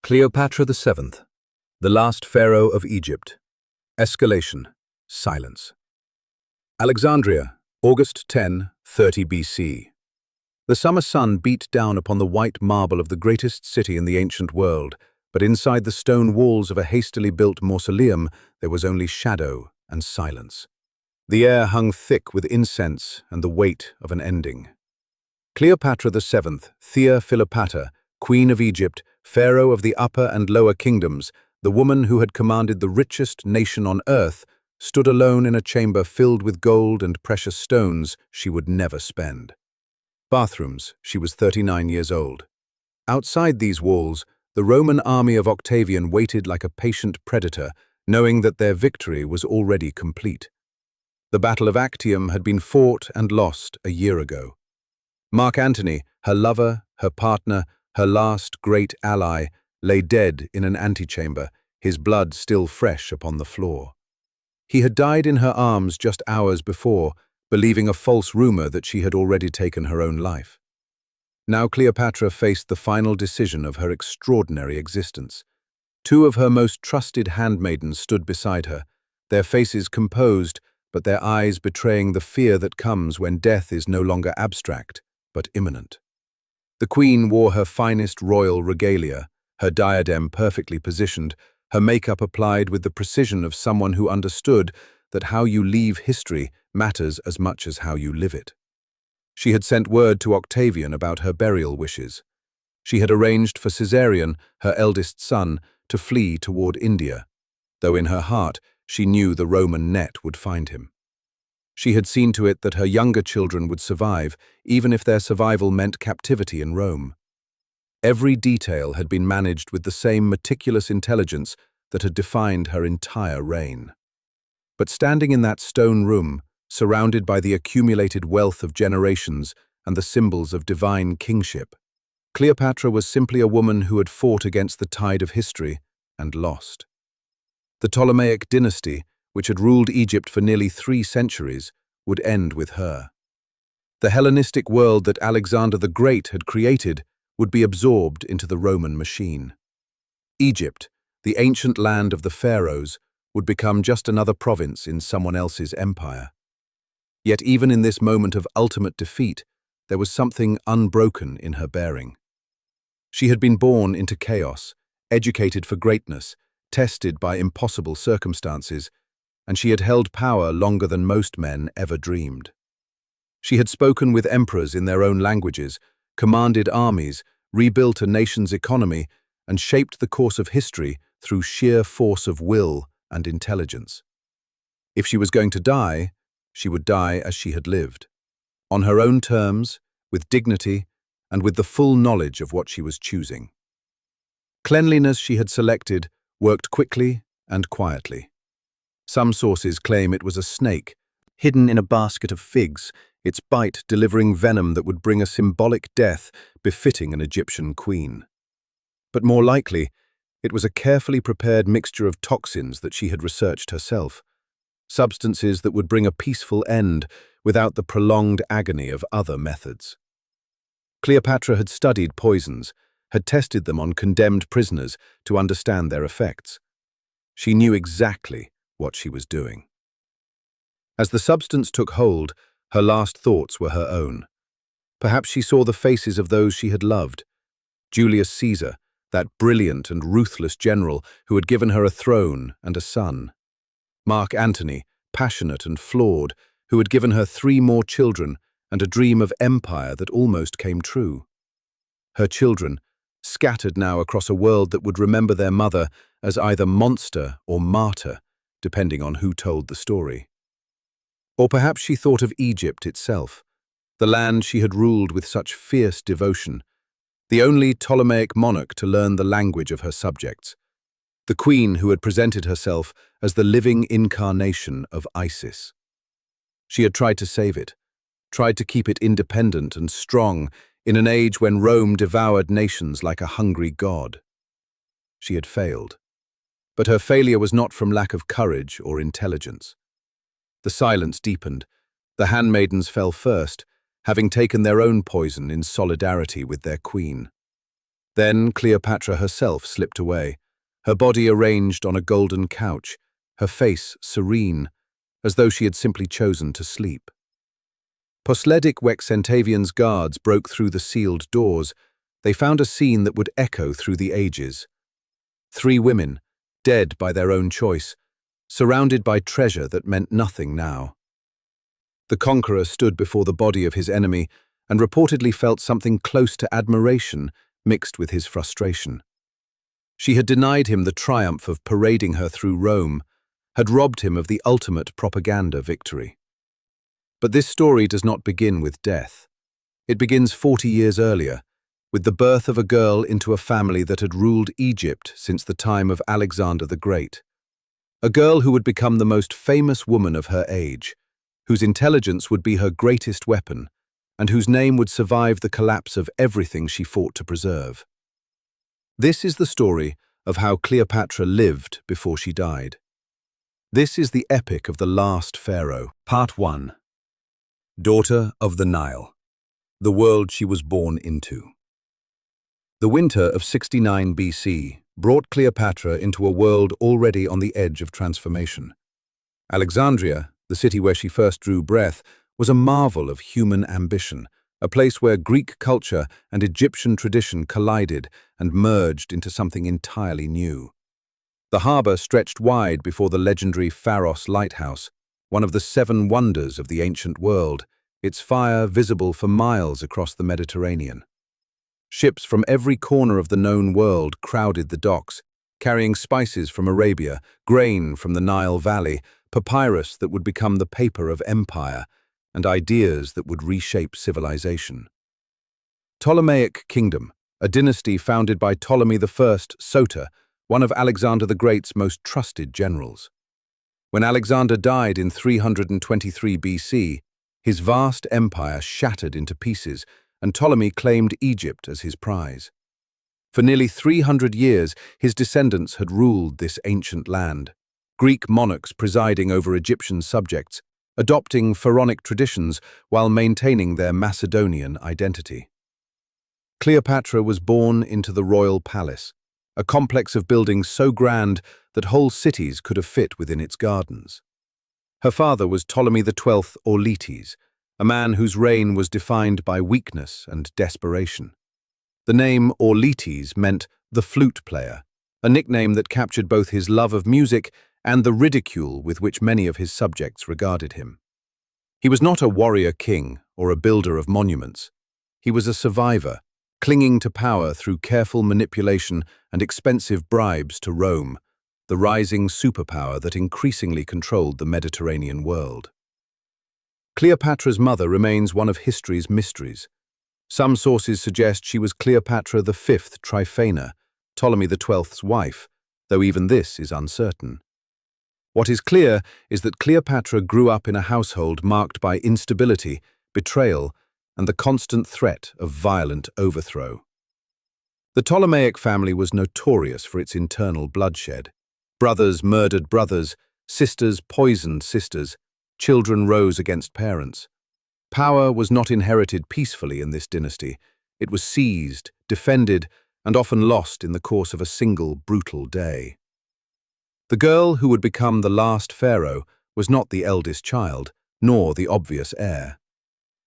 Cleopatra VII, the last pharaoh of Egypt. Escalation. Silence. Alexandria, August 10, 30 BC. The summer sun beat down upon the white marble of the greatest city in the ancient world, but inside the stone walls of a hastily built mausoleum there was only shadow and silence. The air hung thick with incense and the weight of an ending. Cleopatra VII, Thea Philopatra, Queen of Egypt, Pharaoh of the Upper and Lower Kingdoms, the woman who had commanded the richest nation on earth, stood alone in a chamber filled with gold and precious stones she would never spend. Bathrooms, she was 39 years old. Outside these walls, the Roman army of Octavian waited like a patient predator, knowing that their victory was already complete. The Battle of Actium had been fought and lost a year ago. Mark Antony, her lover, her partner, her last great ally, lay dead in an antechamber, his blood still fresh upon the floor. He had died in her arms just hours before, believing a false rumor that she had already taken her own life. Now Cleopatra faced the final decision of her extraordinary existence. Two of her most trusted handmaidens stood beside her, their faces composed, but their eyes betraying the fear that comes when death is no longer abstract, but imminent. The queen wore her finest royal regalia, her diadem perfectly positioned, her makeup applied with the precision of someone who understood that how you leave history matters as much as how you live it. She had sent word to Octavian about her burial wishes. She had arranged for Caesarion, her eldest son, to flee toward India, though in her heart she knew the Roman net would find him. She had seen to it that her younger children would survive, even if their survival meant captivity in Rome. Every detail had been managed with the same meticulous intelligence that had defined her entire reign. But standing in that stone room, surrounded by the accumulated wealth of generations and the symbols of divine kingship, Cleopatra was simply a woman who had fought against the tide of history and lost. The Ptolemaic dynasty, which had ruled Egypt for nearly 3 centuries, would end with her. The Hellenistic world that Alexander the Great had created would be absorbed into the Roman machine. Egypt, the ancient land of the pharaohs, would become just another province in someone else's empire. Yet even in this moment of ultimate defeat, there was something unbroken in her bearing. She had been born into chaos, educated for greatness, tested by impossible circumstances, and she had held power longer than most men ever dreamed. She had spoken with emperors in their own languages, commanded armies, rebuilt a nation's economy, and shaped the course of history through sheer force of will and intelligence. If she was going to die, she would die as she had lived, on her own terms, with dignity, and with the full knowledge of what she was choosing. Cleanliness she had selected worked quickly and quietly. Some sources claim it was a snake, hidden in a basket of figs, its bite delivering venom that would bring a symbolic death befitting an Egyptian queen. But more likely, it was a carefully prepared mixture of toxins that she had researched herself, substances that would bring a peaceful end without the prolonged agony of other methods. Cleopatra had studied poisons, had tested them on condemned prisoners to understand their effects. She knew exactly what she was doing. As the substance took hold, her last thoughts were her own. Perhaps she saw the faces of those she had loved. Julius Caesar, that brilliant and ruthless general who had given her a throne and a son. Mark Antony, passionate and flawed, who had given her 3 more children and a dream of empire that almost came true. Her children, scattered now across a world that would remember their mother as either monster or martyr, depending on who told the story. Or perhaps she thought of Egypt itself, the land she had ruled with such fierce devotion, the only Ptolemaic monarch to learn the language of her subjects, the queen who had presented herself as the living incarnation of Isis. She had tried to save it, tried to keep it independent and strong in an age when Rome devoured nations like a hungry god. She had failed. But her failure was not from lack of courage or intelligence. The silence deepened. The handmaidens fell first, having taken their own poison in solidarity with their queen. Then Cleopatra herself slipped away, her body arranged on a golden couch, her face serene, as though she had simply chosen to sleep. Posleidic Wexentavian's guards broke through the sealed doors. They found a scene that would echo through the ages. 3 women, dead by their own choice, surrounded by treasure that meant nothing now. The conqueror stood before the body of his enemy and reportedly felt something close to admiration mixed with his frustration. She had denied him the triumph of parading her through Rome, had robbed him of the ultimate propaganda victory. But this story does not begin with death. It begins 40 years earlier, with the birth of a girl into a family that had ruled Egypt since the time of Alexander the Great. A girl who would become the most famous woman of her age, whose intelligence would be her greatest weapon, and whose name would survive the collapse of everything she fought to preserve. This is the story of how Cleopatra lived before she died. This is the epic of the last pharaoh. Part 1. Daughter of the Nile, the world she was born into. The winter of 69 BC brought Cleopatra into a world already on the edge of transformation. Alexandria, the city where she first drew breath, was a marvel of human ambition, a place where Greek culture and Egyptian tradition collided and merged into something entirely new. The harbour stretched wide before the legendary Pharaoh lighthouse, one of the 7 wonders of the ancient world, its fire visible for miles across the Mediterranean. Ships from every corner of the known world crowded the docks, carrying spices from Arabia, grain from the Nile Valley, papyrus that would become the paper of empire, and ideas that would reshape civilization. Ptolemaic Kingdom, a dynasty founded by Ptolemy I Soter, one of Alexander the Great's most trusted generals. When Alexander died in 323 BC, his vast empire shattered into pieces, and Ptolemy claimed Egypt as his prize. For nearly 300 years, his descendants had ruled this ancient land, Greek monarchs presiding over Egyptian subjects, adopting pharaonic traditions while maintaining their Macedonian identity. Cleopatra was born into the royal palace, a complex of buildings so grand that whole cities could have fit within its gardens. Her father was Ptolemy XII Auletes, a man whose reign was defined by weakness and desperation. The name Auletes meant the flute player, a nickname that captured both his love of music and the ridicule with which many of his subjects regarded him. He was not a warrior king or a builder of monuments. He was a survivor, clinging to power through careful manipulation and expensive bribes to Rome, the rising superpower that increasingly controlled the Mediterranean world. Cleopatra's mother remains one of history's mysteries. Some sources suggest she was Cleopatra V Tryphena, Ptolemy XII's wife, though even this is uncertain. What is clear is that Cleopatra grew up in a household marked by instability, betrayal, and the constant threat of violent overthrow. The Ptolemaic family was notorious for its internal bloodshed. Brothers murdered brothers, sisters poisoned sisters, children rose against parents. Power was not inherited peacefully in this dynasty. It was seized, defended, and often lost in the course of a single brutal day. The girl who would become the last pharaoh was not the eldest child, nor the obvious heir.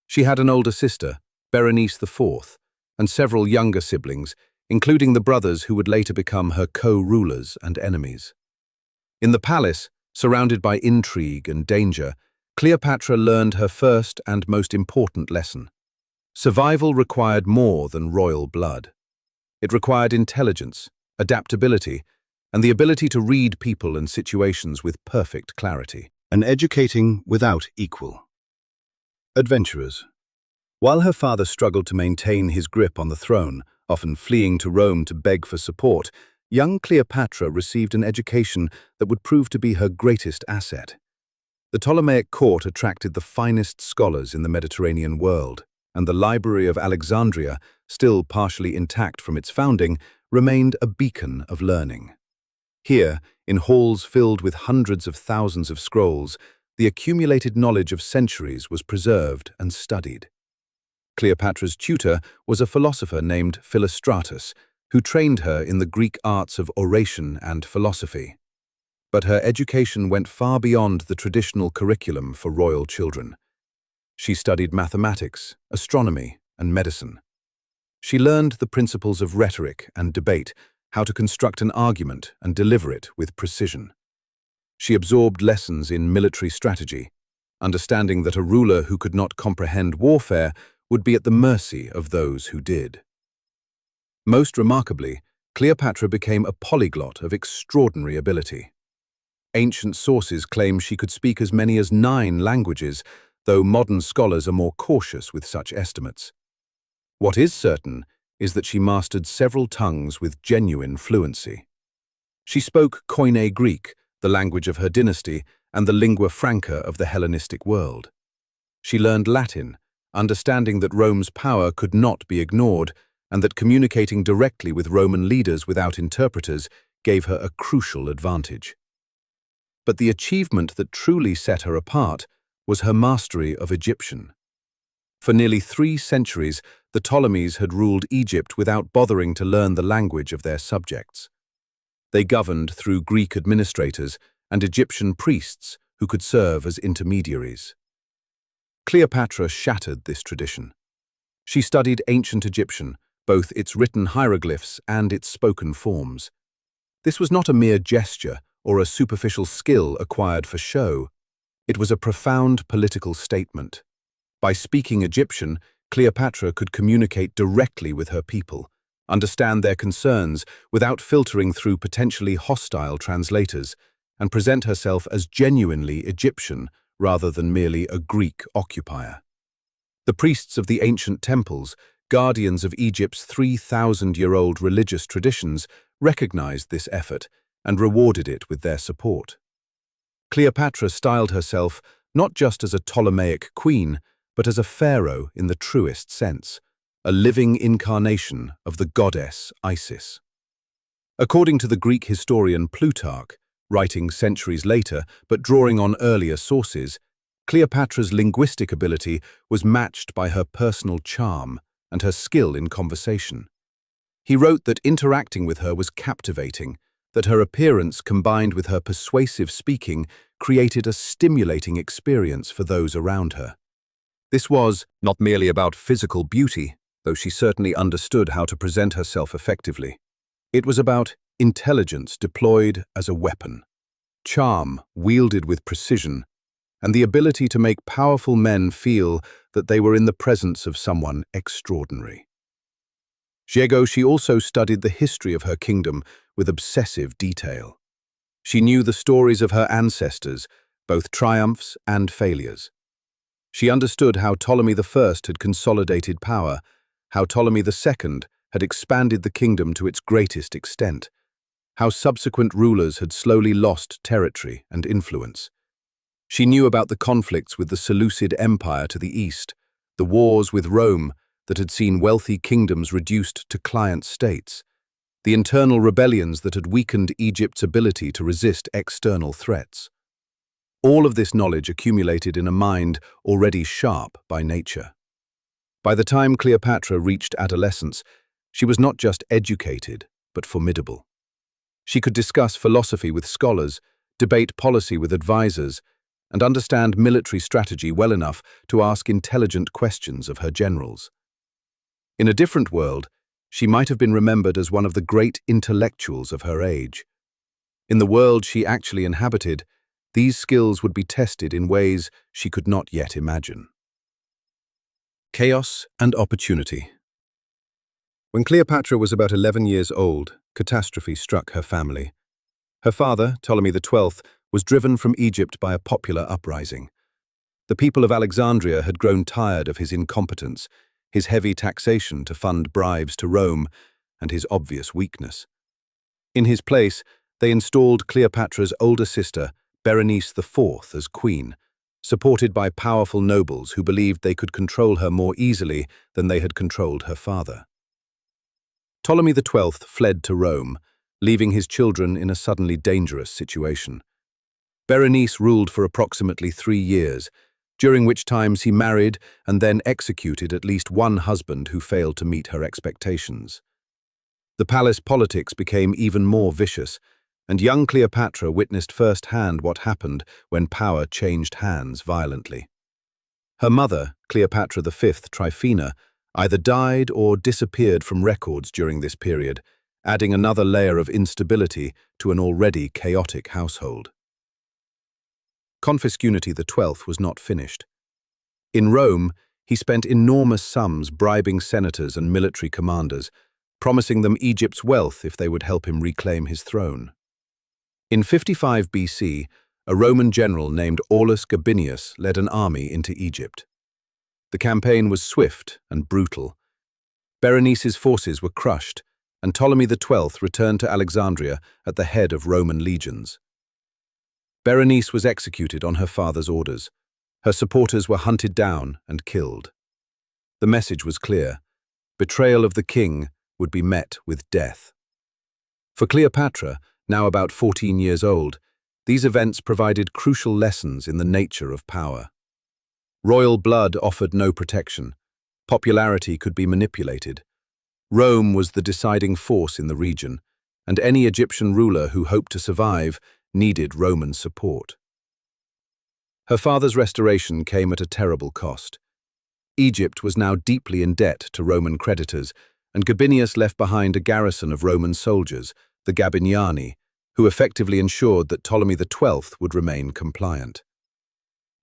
She had an older sister, Berenice IV, and several younger siblings, including the brothers who would later become her co-rulers and enemies. In the palace, surrounded by intrigue and danger, Cleopatra learned her first and most important lesson. Survival required more than royal blood. It required intelligence, adaptability, and the ability to read people and situations with perfect clarity. An educating without equal. Adventurers. While her father struggled to maintain his grip on the throne, often fleeing to Rome to beg for support, young Cleopatra received an education that would prove to be her greatest asset. The Ptolemaic court attracted the finest scholars in the Mediterranean world, and the Library of Alexandria, still partially intact from its founding, remained a beacon of learning. Here, in halls filled with hundreds of thousands of scrolls, the accumulated knowledge of centuries was preserved and studied. Cleopatra's tutor was a philosopher named Philostratus, who trained her in the Greek arts of oration and philosophy. But her education went far beyond the traditional curriculum for royal children. She studied mathematics, astronomy, and medicine. She learned the principles of rhetoric and debate, how to construct an argument and deliver it with precision. She absorbed lessons in military strategy, understanding that a ruler who could not comprehend warfare would be at the mercy of those who did. Most remarkably, Cleopatra became a polyglot of extraordinary ability. Ancient sources claim she could speak as many as 9 languages, though modern scholars are more cautious with such estimates. What is certain is that she mastered several tongues with genuine fluency. She spoke Koine Greek, the language of her dynasty, and the lingua franca of the Hellenistic world. She learned Latin, understanding that Rome's power could not be ignored, and that communicating directly with Roman leaders without interpreters gave her a crucial advantage. But the achievement that truly set her apart was her mastery of Egyptian. For nearly 3 centuries, the Ptolemies had ruled Egypt without bothering to learn the language of their subjects. They governed through Greek administrators and Egyptian priests who could serve as intermediaries. Cleopatra shattered this tradition. She studied ancient Egyptian, both its written hieroglyphs and its spoken forms. This was not a mere gesture or a superficial skill acquired for show. It was a profound political statement. By speaking Egyptian, Cleopatra could communicate directly with her people, understand their concerns without filtering through potentially hostile translators, and present herself as genuinely Egyptian rather than merely a Greek occupier. The priests of the ancient temples, guardians of Egypt's 3,000-year-old religious traditions, recognized this effort and rewarded it with their support. Cleopatra styled herself not just as a Ptolemaic queen, but as a pharaoh in the truest sense, a living incarnation of the goddess Isis. According to the Greek historian Plutarch, writing centuries later but drawing on earlier sources, Cleopatra's linguistic ability was matched by her personal charm and her skill in conversation. He wrote that interacting with her was captivating, that her appearance combined with her persuasive speaking created a stimulating experience for those around her. This was not merely about physical beauty, though she certainly understood how to present herself effectively. It was about intelligence deployed as a weapon, charm wielded with precision, and the ability to make powerful men feel that they were in the presence of someone extraordinary. She also studied the history of her kingdom with obsessive detail. She knew the stories of her ancestors, both triumphs and failures. She understood how Ptolemy I had consolidated power, how Ptolemy II had expanded the kingdom to its greatest extent, how subsequent rulers had slowly lost territory and influence. She knew about the conflicts with the Seleucid Empire to the east, the wars with Rome that had seen wealthy kingdoms reduced to client states, the internal rebellions that had weakened Egypt's ability to resist external threats. All of this knowledge accumulated in a mind already sharp by nature. By the time Cleopatra reached adolescence, she was not just educated, but formidable. She could discuss philosophy with scholars, debate policy with advisors, and understand military strategy well enough to ask intelligent questions of her generals. In a different world, she might have been remembered as one of the great intellectuals of her age. In the world she actually inhabited, these skills would be tested in ways she could not yet imagine. Chaos and opportunity. When Cleopatra was about 11 years old, catastrophe struck her family. Her father, Ptolemy XII, was driven from Egypt by a popular uprising. The people of Alexandria had grown tired of his incompetence, his heavy taxation to fund bribes to Rome, and his obvious weakness. In his place, they installed Cleopatra's older sister, Berenice IV, as queen, supported by powerful nobles who believed they could control her more easily than they had controlled her father. Ptolemy XII fled to Rome, leaving his children in a suddenly dangerous situation. Berenice ruled for approximately 3 years, during which times he married and then executed at least one husband who failed to meet her expectations. The palace politics became even more vicious, and young Cleopatra witnessed firsthand what happened when power changed hands violently. Her mother, Cleopatra V Tryphena, either died or disappeared from records during this period, adding another layer of instability to an already chaotic household. Confucius XII was not finished. In Rome, he spent enormous sums bribing senators and military commanders, promising them Egypt's wealth if they would help him reclaim his throne. In 55 BC, a Roman general named Aulus Gabinius led an army into Egypt. The campaign was swift and brutal. Berenice's forces were crushed, and Ptolemy XII returned to Alexandria at the head of Roman legions. Berenice was executed on her father's orders. Her supporters were hunted down and killed. The message was clear: betrayal of the king would be met with death. For Cleopatra, now about 14 years old, these events provided crucial lessons in the nature of power. Royal blood offered no protection. Popularity could be manipulated. Rome was the deciding force in the region, and any Egyptian ruler who hoped to survive needed Roman support. Her father's restoration came at a terrible cost. Egypt was now deeply in debt to Roman creditors, and Gabinius left behind a garrison of Roman soldiers, the Gabiniani, who effectively ensured that Ptolemy XII would remain compliant.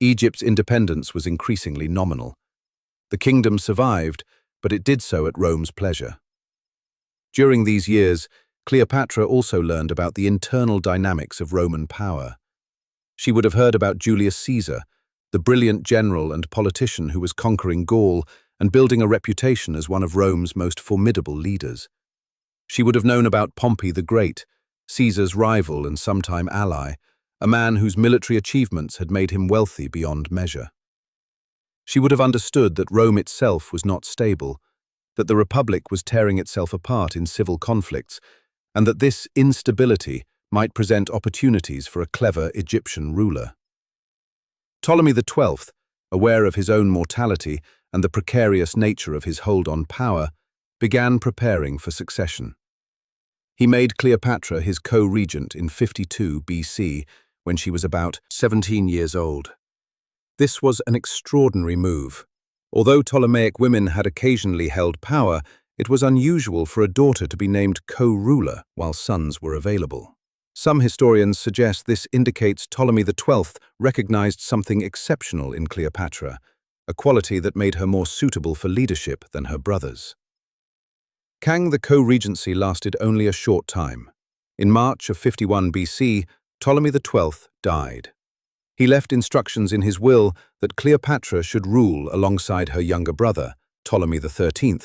Egypt's independence was increasingly nominal. The kingdom survived, but it did so at Rome's pleasure. During these years, Cleopatra also learned about the internal dynamics of Roman power. She would have heard about Julius Caesar, the brilliant general and politician who was conquering Gaul and building a reputation as one of Rome's most formidable leaders. She would have known about Pompey the Great, Caesar's rival and sometime ally, a man whose military achievements had made him wealthy beyond measure. She would have understood that Rome itself was not stable, that the Republic was tearing itself apart in civil conflicts, and that this instability might present opportunities for a clever Egyptian ruler. Ptolemy XII, aware of his own mortality and the precarious nature of his hold on power, began preparing for succession. He made Cleopatra his co-regent in 52 BC, when she was about 17 years old. This was an extraordinary move. Although Ptolemaic women had occasionally held power, it was unusual for a daughter to be named co-ruler while sons were available. Some historians suggest this indicates Ptolemy XII recognized something exceptional in Cleopatra, a quality that made her more suitable for leadership than her brothers. The co-regency lasted only a short time. In March of 51 BC, Ptolemy XII died. He left instructions in his will that Cleopatra should rule alongside her younger brother, Ptolemy XIII,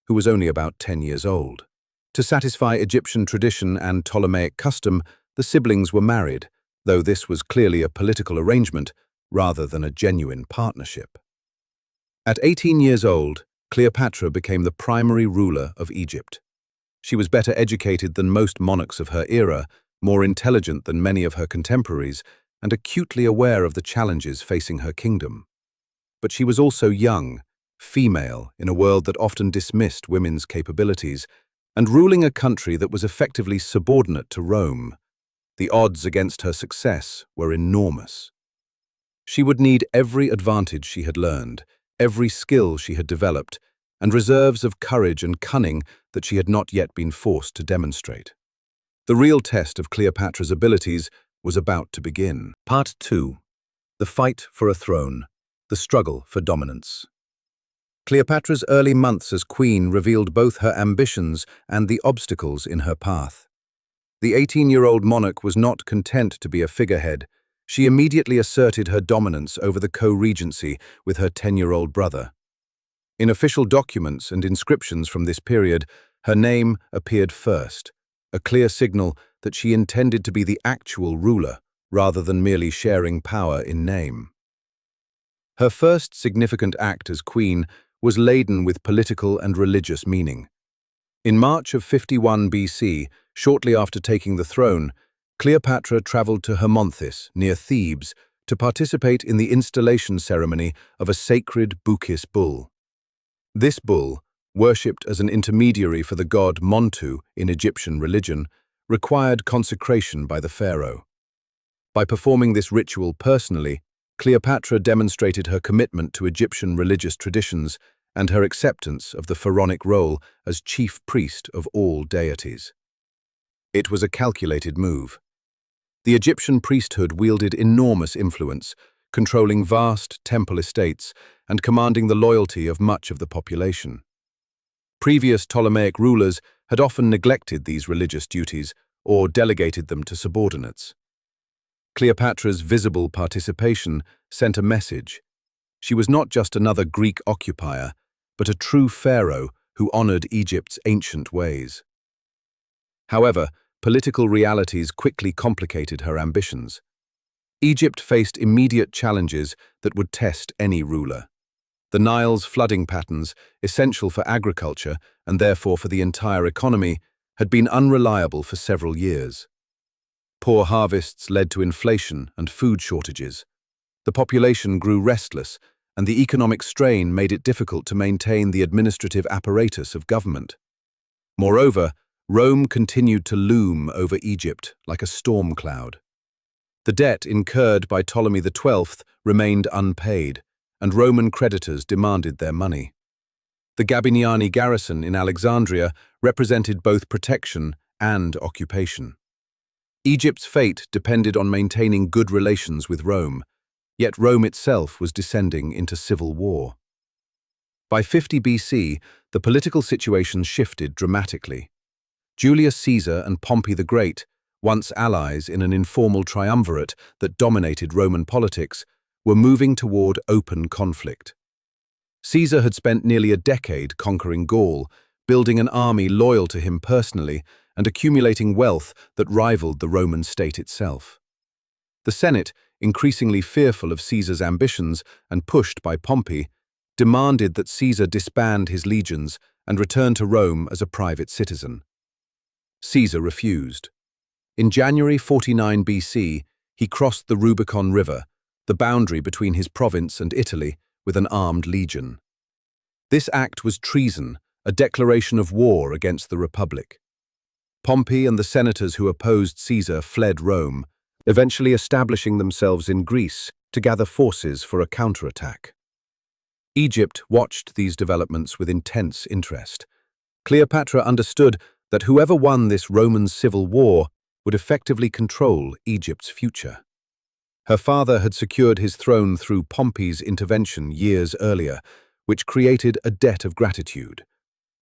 who was only about 10 years old. To satisfy Egyptian tradition and Ptolemaic custom, the siblings were married, though this was clearly a political arrangement rather than a genuine partnership. At 18 years old, Cleopatra became the primary ruler of Egypt. She was better educated than most monarchs of her era, more intelligent than many of her contemporaries, and acutely aware of the challenges facing her kingdom. But she was also young, female in a world that often dismissed women's capabilities, and ruling a country that was effectively subordinate to Rome. The odds against her success were enormous. She would need every advantage she had learned, every skill she had developed, and reserves of courage and cunning that she had not yet been forced to demonstrate. The real test of Cleopatra's abilities was about to begin. Part 2. The Fight for a Throne. The Struggle for Dominance. Cleopatra's early months as queen revealed both her ambitions and the obstacles in her path. The 18-year-old monarch was not content to be a figurehead. She immediately asserted her dominance over the co-regency with her 10-year-old brother. In official documents and inscriptions from this period, her name appeared first, a clear signal that she intended to be the actual ruler rather than merely sharing power in name. Her first significant act as queen was laden with political and religious meaning. In March of 51 BC, shortly after taking the throne, Cleopatra traveled to Hermonthis, near Thebes, to participate in the installation ceremony of a sacred Bukis bull. This bull, worshipped as an intermediary for the god Montu in Egyptian religion, required consecration by the pharaoh. By performing this ritual personally, Cleopatra demonstrated her commitment to Egyptian religious traditions and her acceptance of the pharaonic role as chief priest of all deities. It was a calculated move. The Egyptian priesthood wielded enormous influence, controlling vast temple estates and commanding the loyalty of much of the population. Previous Ptolemaic rulers had often neglected these religious duties or delegated them to subordinates. Cleopatra's visible participation sent a message. She was not just another Greek occupier, but a true pharaoh who honored Egypt's ancient ways. However, political realities quickly complicated her ambitions. Egypt faced immediate challenges that would test any ruler. The Nile's flooding patterns, essential for agriculture and therefore for the entire economy, had been unreliable for several years. Poor harvests led to inflation and food shortages. The population grew restless, and the economic strain made it difficult to maintain the administrative apparatus of government. Moreover, Rome continued to loom over Egypt like a storm cloud. The debt incurred by Ptolemy XII remained unpaid, and Roman creditors demanded their money. The Gabiniani garrison in Alexandria represented both protection and occupation. Egypt's fate depended on maintaining good relations with Rome, yet Rome itself was descending into civil war. By 50 BC, the political situation shifted dramatically. Julius Caesar and Pompey the Great, once allies in an informal triumvirate that dominated Roman politics, were moving toward open conflict. Caesar had spent nearly a decade conquering Gaul, building an army loyal to him personally and accumulating wealth that rivaled the Roman state itself. The Senate, increasingly fearful of Caesar's ambitions and pushed by Pompey, demanded that Caesar disband his legions and return to Rome as a private citizen. Caesar refused. In January 49 BC, he crossed the Rubicon River, the boundary between his province and Italy, with an armed legion. This act was treason, a declaration of war against the Republic. Pompey and the senators who opposed Caesar fled Rome, eventually establishing themselves in Greece to gather forces for a counterattack. Egypt watched these developments with intense interest. Cleopatra understood that whoever won this Roman civil war would effectively control Egypt's future. Her father had secured his throne through Pompey's intervention years earlier, which created a debt of gratitude.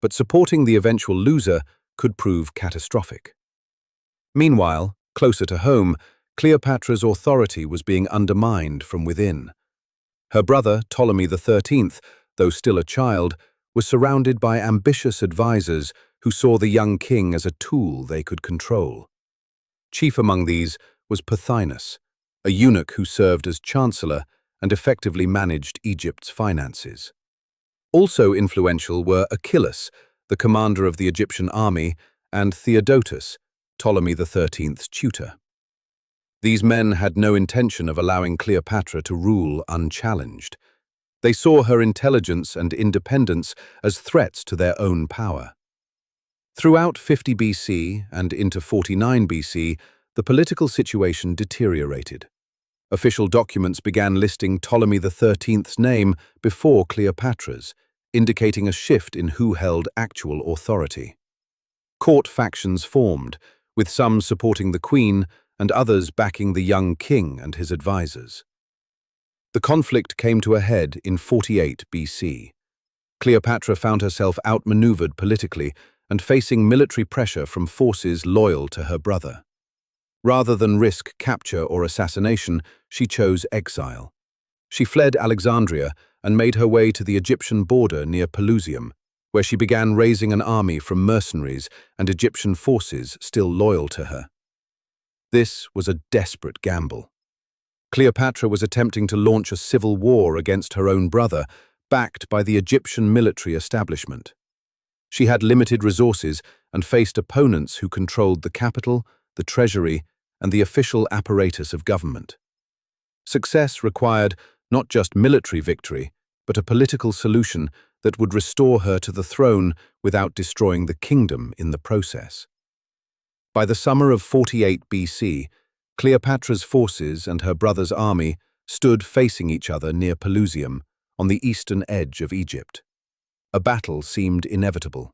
But supporting the eventual loser could prove catastrophic. Meanwhile, closer to home, Cleopatra's authority was being undermined from within. Her brother, Ptolemy XIII, though still a child, was surrounded by ambitious advisors who saw the young king as a tool they could control. Chief among these was Pothinus, a eunuch who served as chancellor and effectively managed Egypt's finances. Also influential were Achillas, the commander of the Egyptian army, and Theodotus, Ptolemy XIII's tutor. These men had no intention of allowing Cleopatra to rule unchallenged. They saw her intelligence and independence as threats to their own power. Throughout 50 BC and into 49 BC, the political situation deteriorated. Official documents began listing Ptolemy XIII's name before Cleopatra's, indicating a shift in who held actual authority. Court factions formed, with some supporting the queen and others backing the young king and his advisors. The conflict came to a head in 48 BC. Cleopatra found herself outmaneuvered politically and facing military pressure from forces loyal to her brother. Rather than risk capture or assassination, she chose exile. She fled Alexandria and made her way to the Egyptian border near Pelusium, where she began raising an army from mercenaries and Egyptian forces still loyal to her. This was a desperate gamble. Cleopatra was attempting to launch a civil war against her own brother, backed by the Egyptian military establishment. She had limited resources and faced opponents who controlled the capital, the treasury, and the official apparatus of government. Success required not just military victory, but a political solution that would restore her to the throne without destroying the kingdom in the process. By the summer of 48 BC, Cleopatra's forces and her brother's army stood facing each other near Pelusium, on the eastern edge of Egypt. A battle seemed inevitable.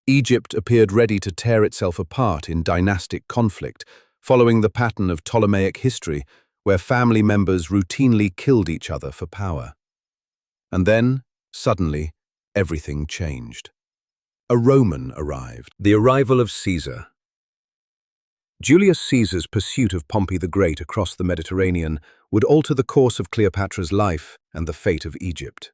Egypt appeared ready to tear itself apart in dynastic conflict, following the pattern of Ptolemaic history, where family members routinely killed each other for power. And then, suddenly, everything changed. A Roman arrived. The arrival of Caesar. Julius Caesar's pursuit of Pompey the Great across the Mediterranean would alter the course of Cleopatra's life and the fate of Egypt.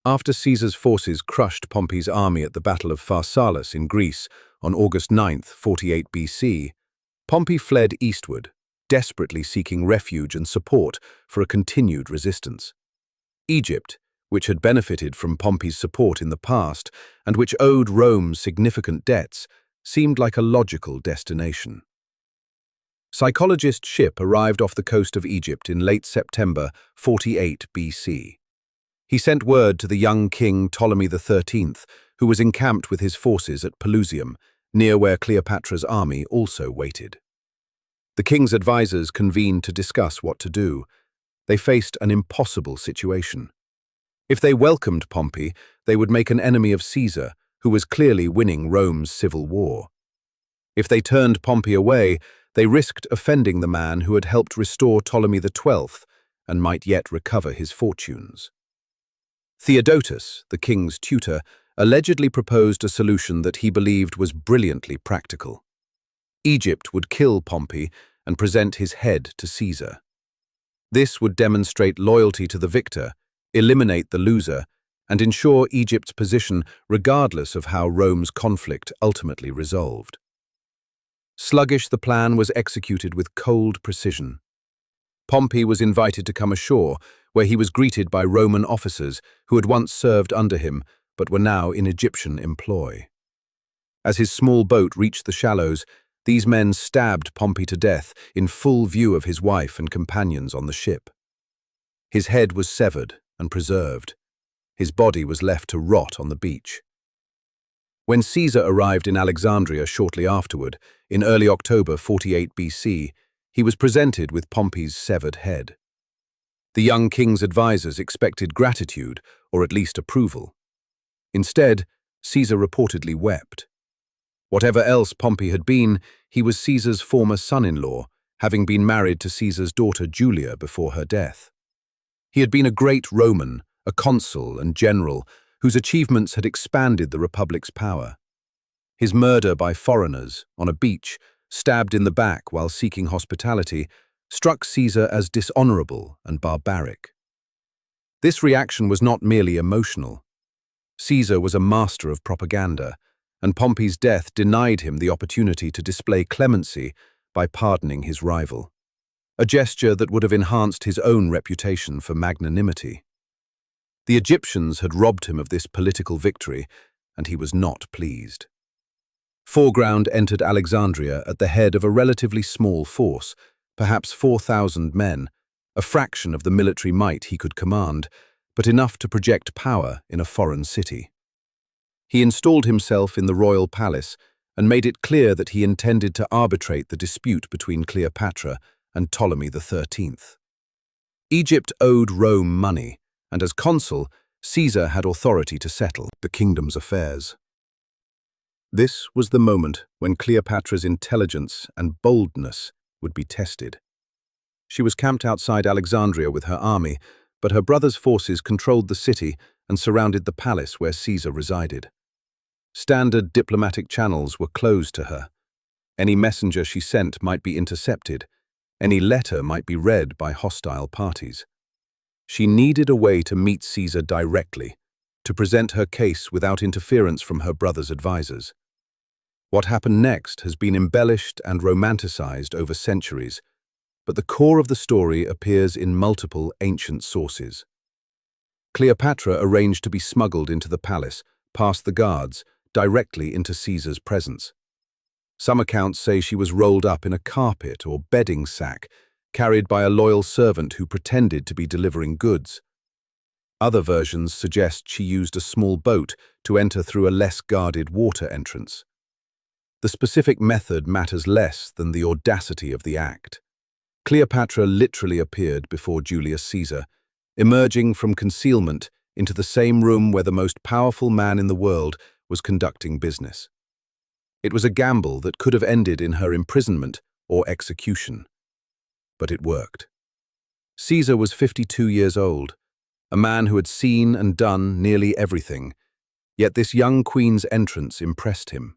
After Caesar's forces crushed Pompey's army at the Battle of Pharsalus in Greece on August 9, 48 BC, Pompey fled eastward, desperately seeking refuge and support for a continued resistance. Egypt, which had benefited from Pompey's support in the past and which owed Rome significant debts, seemed like a logical destination. Psychologist ship arrived off the coast of Egypt in late September 48 BC. He sent word to the young king Ptolemy XIII, who was encamped with his forces at Pelusium, near where Cleopatra's army also waited. The king's advisors convened to discuss what to do. They faced an impossible situation. If they welcomed Pompey, they would make an enemy of Caesar, who was clearly winning Rome's civil war. If they turned Pompey away, they risked offending the man who had helped restore Ptolemy XII and might yet recover his fortunes. Theodotus, the king's tutor, allegedly proposed a solution that he believed was brilliantly practical. Egypt would kill Pompey and present his head to Caesar. This would demonstrate loyalty to the victor, eliminate the loser, and ensure Egypt's position regardless of how Rome's conflict ultimately resolved. Sluggish, the plan was executed with cold precision. Pompey was invited to come ashore, where he was greeted by Roman officers who had once served under him but were now in Egyptian employ. As his small boat reached the shallows, these men stabbed Pompey to death in full view of his wife and companions on the ship. His head was severed and preserved. His body was left to rot on the beach. When Caesar arrived in Alexandria shortly afterward, in early October 48 BC, he was presented with Pompey's severed head. The young king's advisors expected gratitude, or at least approval. Instead, Caesar reportedly wept. Whatever else Pompey had been, he was Caesar's former son-in-law, having been married to Caesar's daughter Julia before her death. He had been a great Roman, a consul and general, whose achievements had expanded the Republic's power. His murder by foreigners, on a beach, stabbed in the back while seeking hospitality, struck Caesar as dishonorable and barbaric. This reaction was not merely emotional. Caesar was a master of propaganda, and Pompey's death denied him the opportunity to display clemency by pardoning his rival, a gesture that would have enhanced his own reputation for magnanimity. The Egyptians had robbed him of this political victory, and he was not pleased. Foreground entered Alexandria at the head of a relatively small force, perhaps 4,000 men, a fraction of the military might he could command, but enough to project power in a foreign city. He installed himself in the royal palace and made it clear that he intended to arbitrate the dispute between Cleopatra and Ptolemy XIII. Egypt owed Rome money, and as consul, Caesar had authority to settle the kingdom's affairs. This was the moment when Cleopatra's intelligence and boldness would be tested. She was camped outside Alexandria with her army, but her brother's forces controlled the city and surrounded the palace where Caesar resided. Standard diplomatic channels were closed to her. Any messenger she sent might be intercepted. Any letter might be read by hostile parties. She needed a way to meet Caesar directly, to present her case without interference from her brother's advisors. What happened next has been embellished and romanticized over centuries, but the core of the story appears in multiple ancient sources. Cleopatra arranged to be smuggled into the palace, past the guards, directly into Caesar's presence. Some accounts say she was rolled up in a carpet or bedding sack, carried by a loyal servant who pretended to be delivering goods. Other versions suggest she used a small boat to enter through a less guarded water entrance. The specific method matters less than the audacity of the act. Cleopatra literally appeared before Julius Caesar, emerging from concealment into the same room where the most powerful man in the world was conducting business. It was a gamble that could have ended in her imprisonment or execution. But it worked. Caesar was 52 years old, a man who had seen and done nearly everything, yet this young queen's entrance impressed him.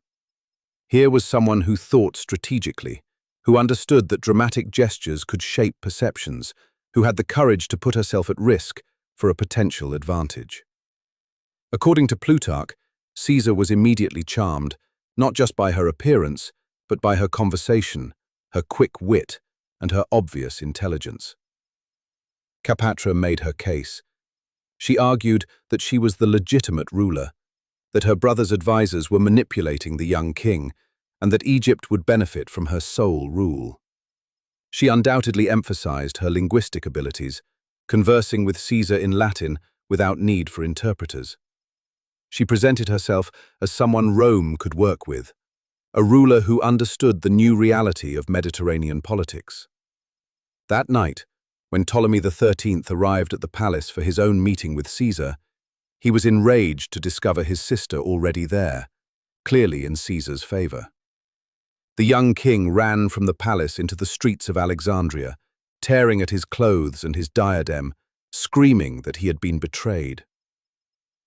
Here was someone who thought strategically, who understood that dramatic gestures could shape perceptions, who had the courage to put herself at risk for a potential advantage. According to Plutarch, Caesar was immediately charmed, not just by her appearance, but by her conversation, her quick wit, and her obvious intelligence. Cleopatra made her case. She argued that she was the legitimate ruler, that her brother's advisors were manipulating the young king, and that Egypt would benefit from her sole rule. She undoubtedly emphasized her linguistic abilities, conversing with Caesar in Latin without need for interpreters. She presented herself as someone Rome could work with, a ruler who understood the new reality of Mediterranean politics. That night, when Ptolemy XIII arrived at the palace for his own meeting with Caesar, he was enraged to discover his sister already there, clearly in Caesar's favor. The young king ran from the palace into the streets of Alexandria, tearing at his clothes and his diadem, screaming that he had been betrayed.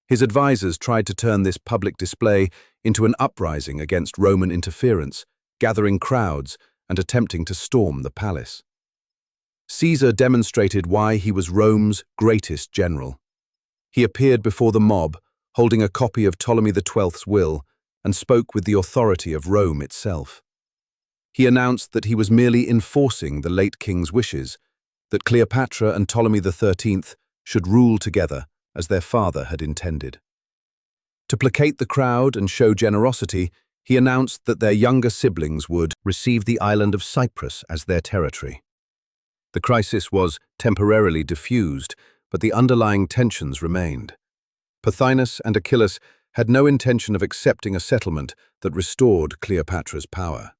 His advisors tried to turn this public display into an uprising against Roman interference, gathering crowds and attempting to storm the palace. Caesar demonstrated why he was Rome's greatest general. He appeared before the mob, holding a copy of Ptolemy XII's will, and spoke with the authority of Rome itself. He announced that he was merely enforcing the late king's wishes, that Cleopatra and Ptolemy XIII should rule together as their father had intended. To placate the crowd and show generosity, he announced that their younger siblings would receive the island of Cyprus as their territory. The crisis was temporarily diffused, but the underlying tensions remained. Pothinus and Achilles had no intention of accepting a settlement that restored Cleopatra's power.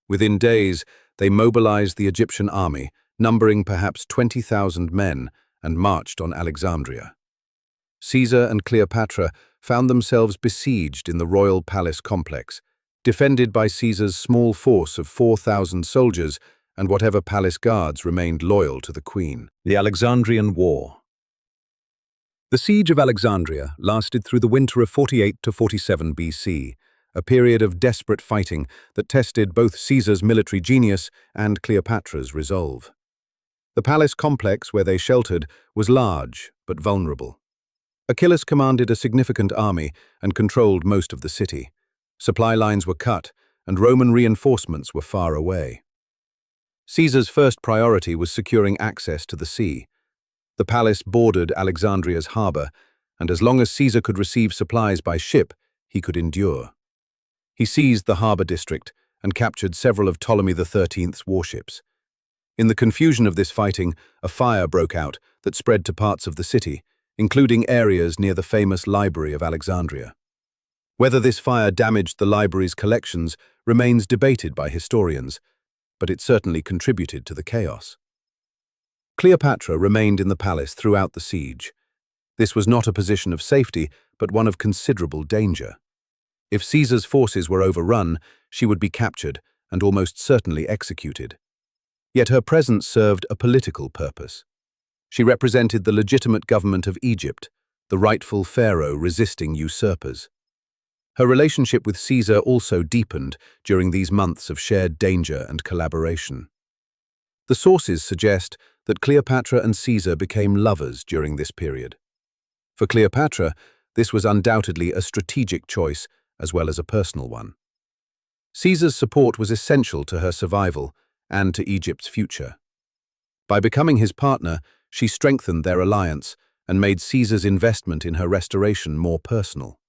Within days, they mobilized the Egyptian army, numbering perhaps 20,000 men, and marched on Alexandria. Caesar and Cleopatra found themselves besieged in the royal palace complex, defended by Caesar's small force of 4,000 soldiers and whatever palace guards remained loyal to the queen. The Alexandrian War. The siege of Alexandria lasted through the winter of 48 to 47 BC, a period of desperate fighting that tested both Caesar's military genius and Cleopatra's resolve. The palace complex where they sheltered was large but vulnerable. Achilles commanded a significant army and controlled most of the city. Supply lines were cut, and Roman reinforcements were far away. Caesar's first priority was securing access to the sea. The palace bordered Alexandria's harbor, and as long as Caesar could receive supplies by ship, he could endure. He seized the harbor district and captured several of Ptolemy XIII's warships. In the confusion of this fighting, a fire broke out that spread to parts of the city, including areas near the famous Library of Alexandria. Whether this fire damaged the library's collections remains debated by historians, but it certainly contributed to the chaos. Cleopatra remained in the palace throughout the siege. This was not a position of safety, but one of considerable danger. If Caesar's forces were overrun, she would be captured and almost certainly executed. Yet her presence served a political purpose. She represented the legitimate government of Egypt, the rightful pharaoh resisting usurpers. Her relationship with Caesar also deepened during these months of shared danger and collaboration. The sources suggest that Cleopatra and Caesar became lovers during this period. For Cleopatra, this was undoubtedly a strategic choice as well as a personal one. Caesar's support was essential to her survival and to Egypt's future. By becoming his partner, she strengthened their alliance and made Caesar's investment in her restoration more personal.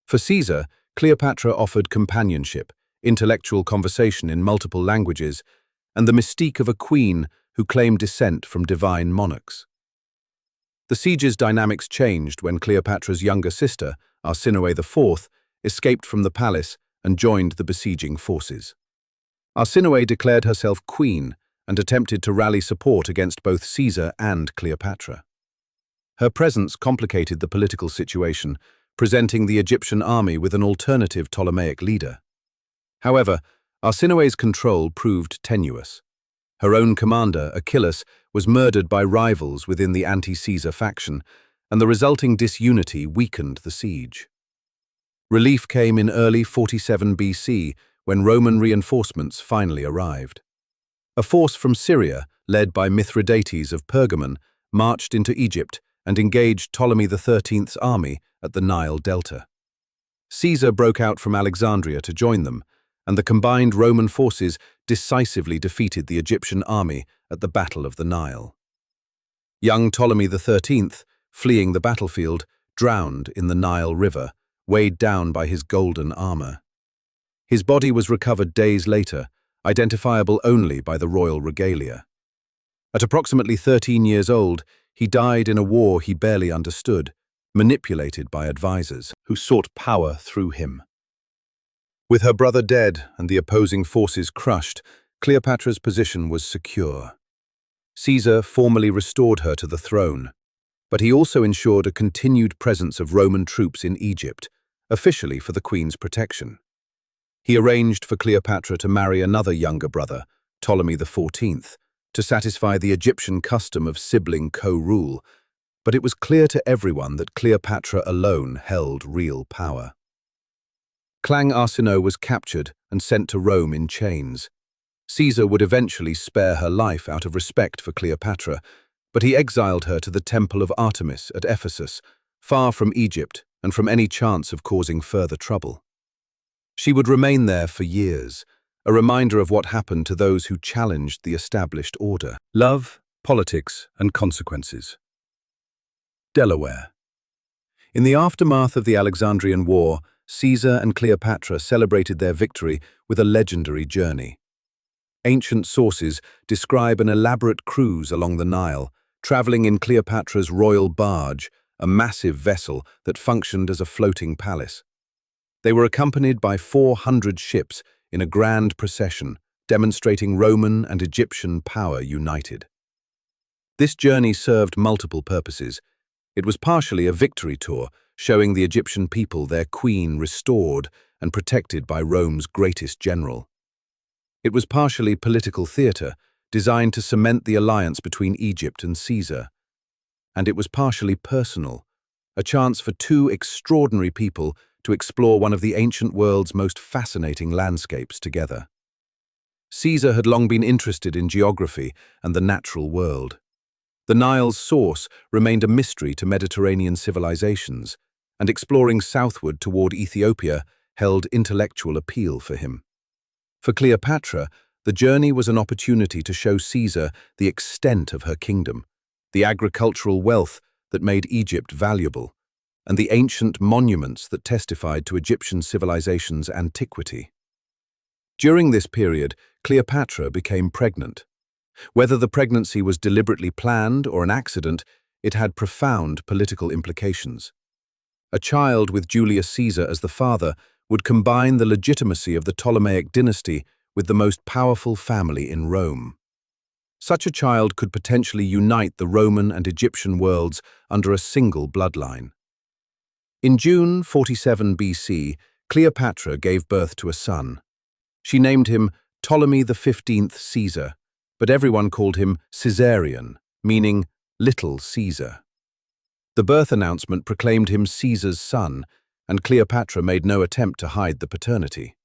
For Caesar, Cleopatra offered companionship, intellectual conversation in multiple languages, and the mystique of a queen who claimed descent from divine monarchs. The siege's dynamics changed when Cleopatra's younger sister, Arsinoe IV, escaped from the palace and joined the besieging forces. Arsinoe declared herself queen and attempted to rally support against both Caesar and Cleopatra. Her presence complicated the political situation, presenting the Egyptian army with an alternative Ptolemaic leader. However, Arsinoe's control proved tenuous. Her own commander, Achilles, was murdered by rivals within the anti-Caesar faction, and the resulting disunity weakened the siege. Relief came in early 47 BC, when Roman reinforcements finally arrived. A force from Syria, led by Mithridates of Pergamon, marched into Egypt and engaged Ptolemy XIII's army at the Nile Delta. Caesar broke out from Alexandria to join them, and the combined Roman forces decisively defeated the Egyptian army at the Battle of the Nile. Young Ptolemy XIII, fleeing the battlefield, drowned in the Nile River, weighed down by his golden armor. His body was recovered days later, identifiable only by the royal regalia. At approximately 13 years old, he died in a war he barely understood, manipulated by advisors who sought power through him. With her brother dead and the opposing forces crushed, Cleopatra's position was secure. Caesar formally restored her to the throne, but he also ensured a continued presence of Roman troops in Egypt, officially for the queen's protection. He arranged for Cleopatra to marry another younger brother, Ptolemy XIV, to satisfy the Egyptian custom of sibling co-rule, but it was clear to everyone that Cleopatra alone held real power. Clang Arsinoe was captured and sent to Rome in chains. Caesar would eventually spare her life out of respect for Cleopatra, but he exiled her to the Temple of Artemis at Ephesus, far from Egypt and from any chance of causing further trouble. She would remain there for years, a reminder of what happened to those who challenged the established order. Love, politics, and consequences. Delaware. In the aftermath of the Alexandrian War, Caesar and Cleopatra celebrated their victory with a legendary journey. Ancient sources describe an elaborate cruise along the Nile, traveling in Cleopatra's royal barge, a massive vessel that functioned as a floating palace. They were accompanied by 400 ships in a grand procession, demonstrating Roman and Egyptian power united. This journey served multiple purposes. It was partially a victory tour, showing the Egyptian people their queen restored and protected by Rome's greatest general. It was partially political theatre, designed to cement the alliance between Egypt and Caesar. And it was partially personal, a chance for two extraordinary people to explore one of the ancient world's most fascinating landscapes together. Caesar had long been interested in geography and the natural world. The Nile's source remained a mystery to Mediterranean civilizations, and exploring southward toward Ethiopia held intellectual appeal for him. For Cleopatra, the journey was an opportunity to show Caesar the extent of her kingdom, the agricultural wealth that made Egypt valuable, and the ancient monuments that testified to Egyptian civilization's antiquity. During this period, Cleopatra became pregnant. Whether the pregnancy was deliberately planned or an accident, it had profound political implications. A child with Julius Caesar as the father would combine the legitimacy of the Ptolemaic dynasty with the most powerful family in Rome. Such a child could potentially unite the Roman and Egyptian worlds under a single bloodline. In June 47 BC, Cleopatra gave birth to a son. She named him Ptolemy XV Caesar, but everyone called him Caesarion, meaning Little Caesar. The birth announcement proclaimed him Caesar's son, and Cleopatra made no attempt to hide the paternity.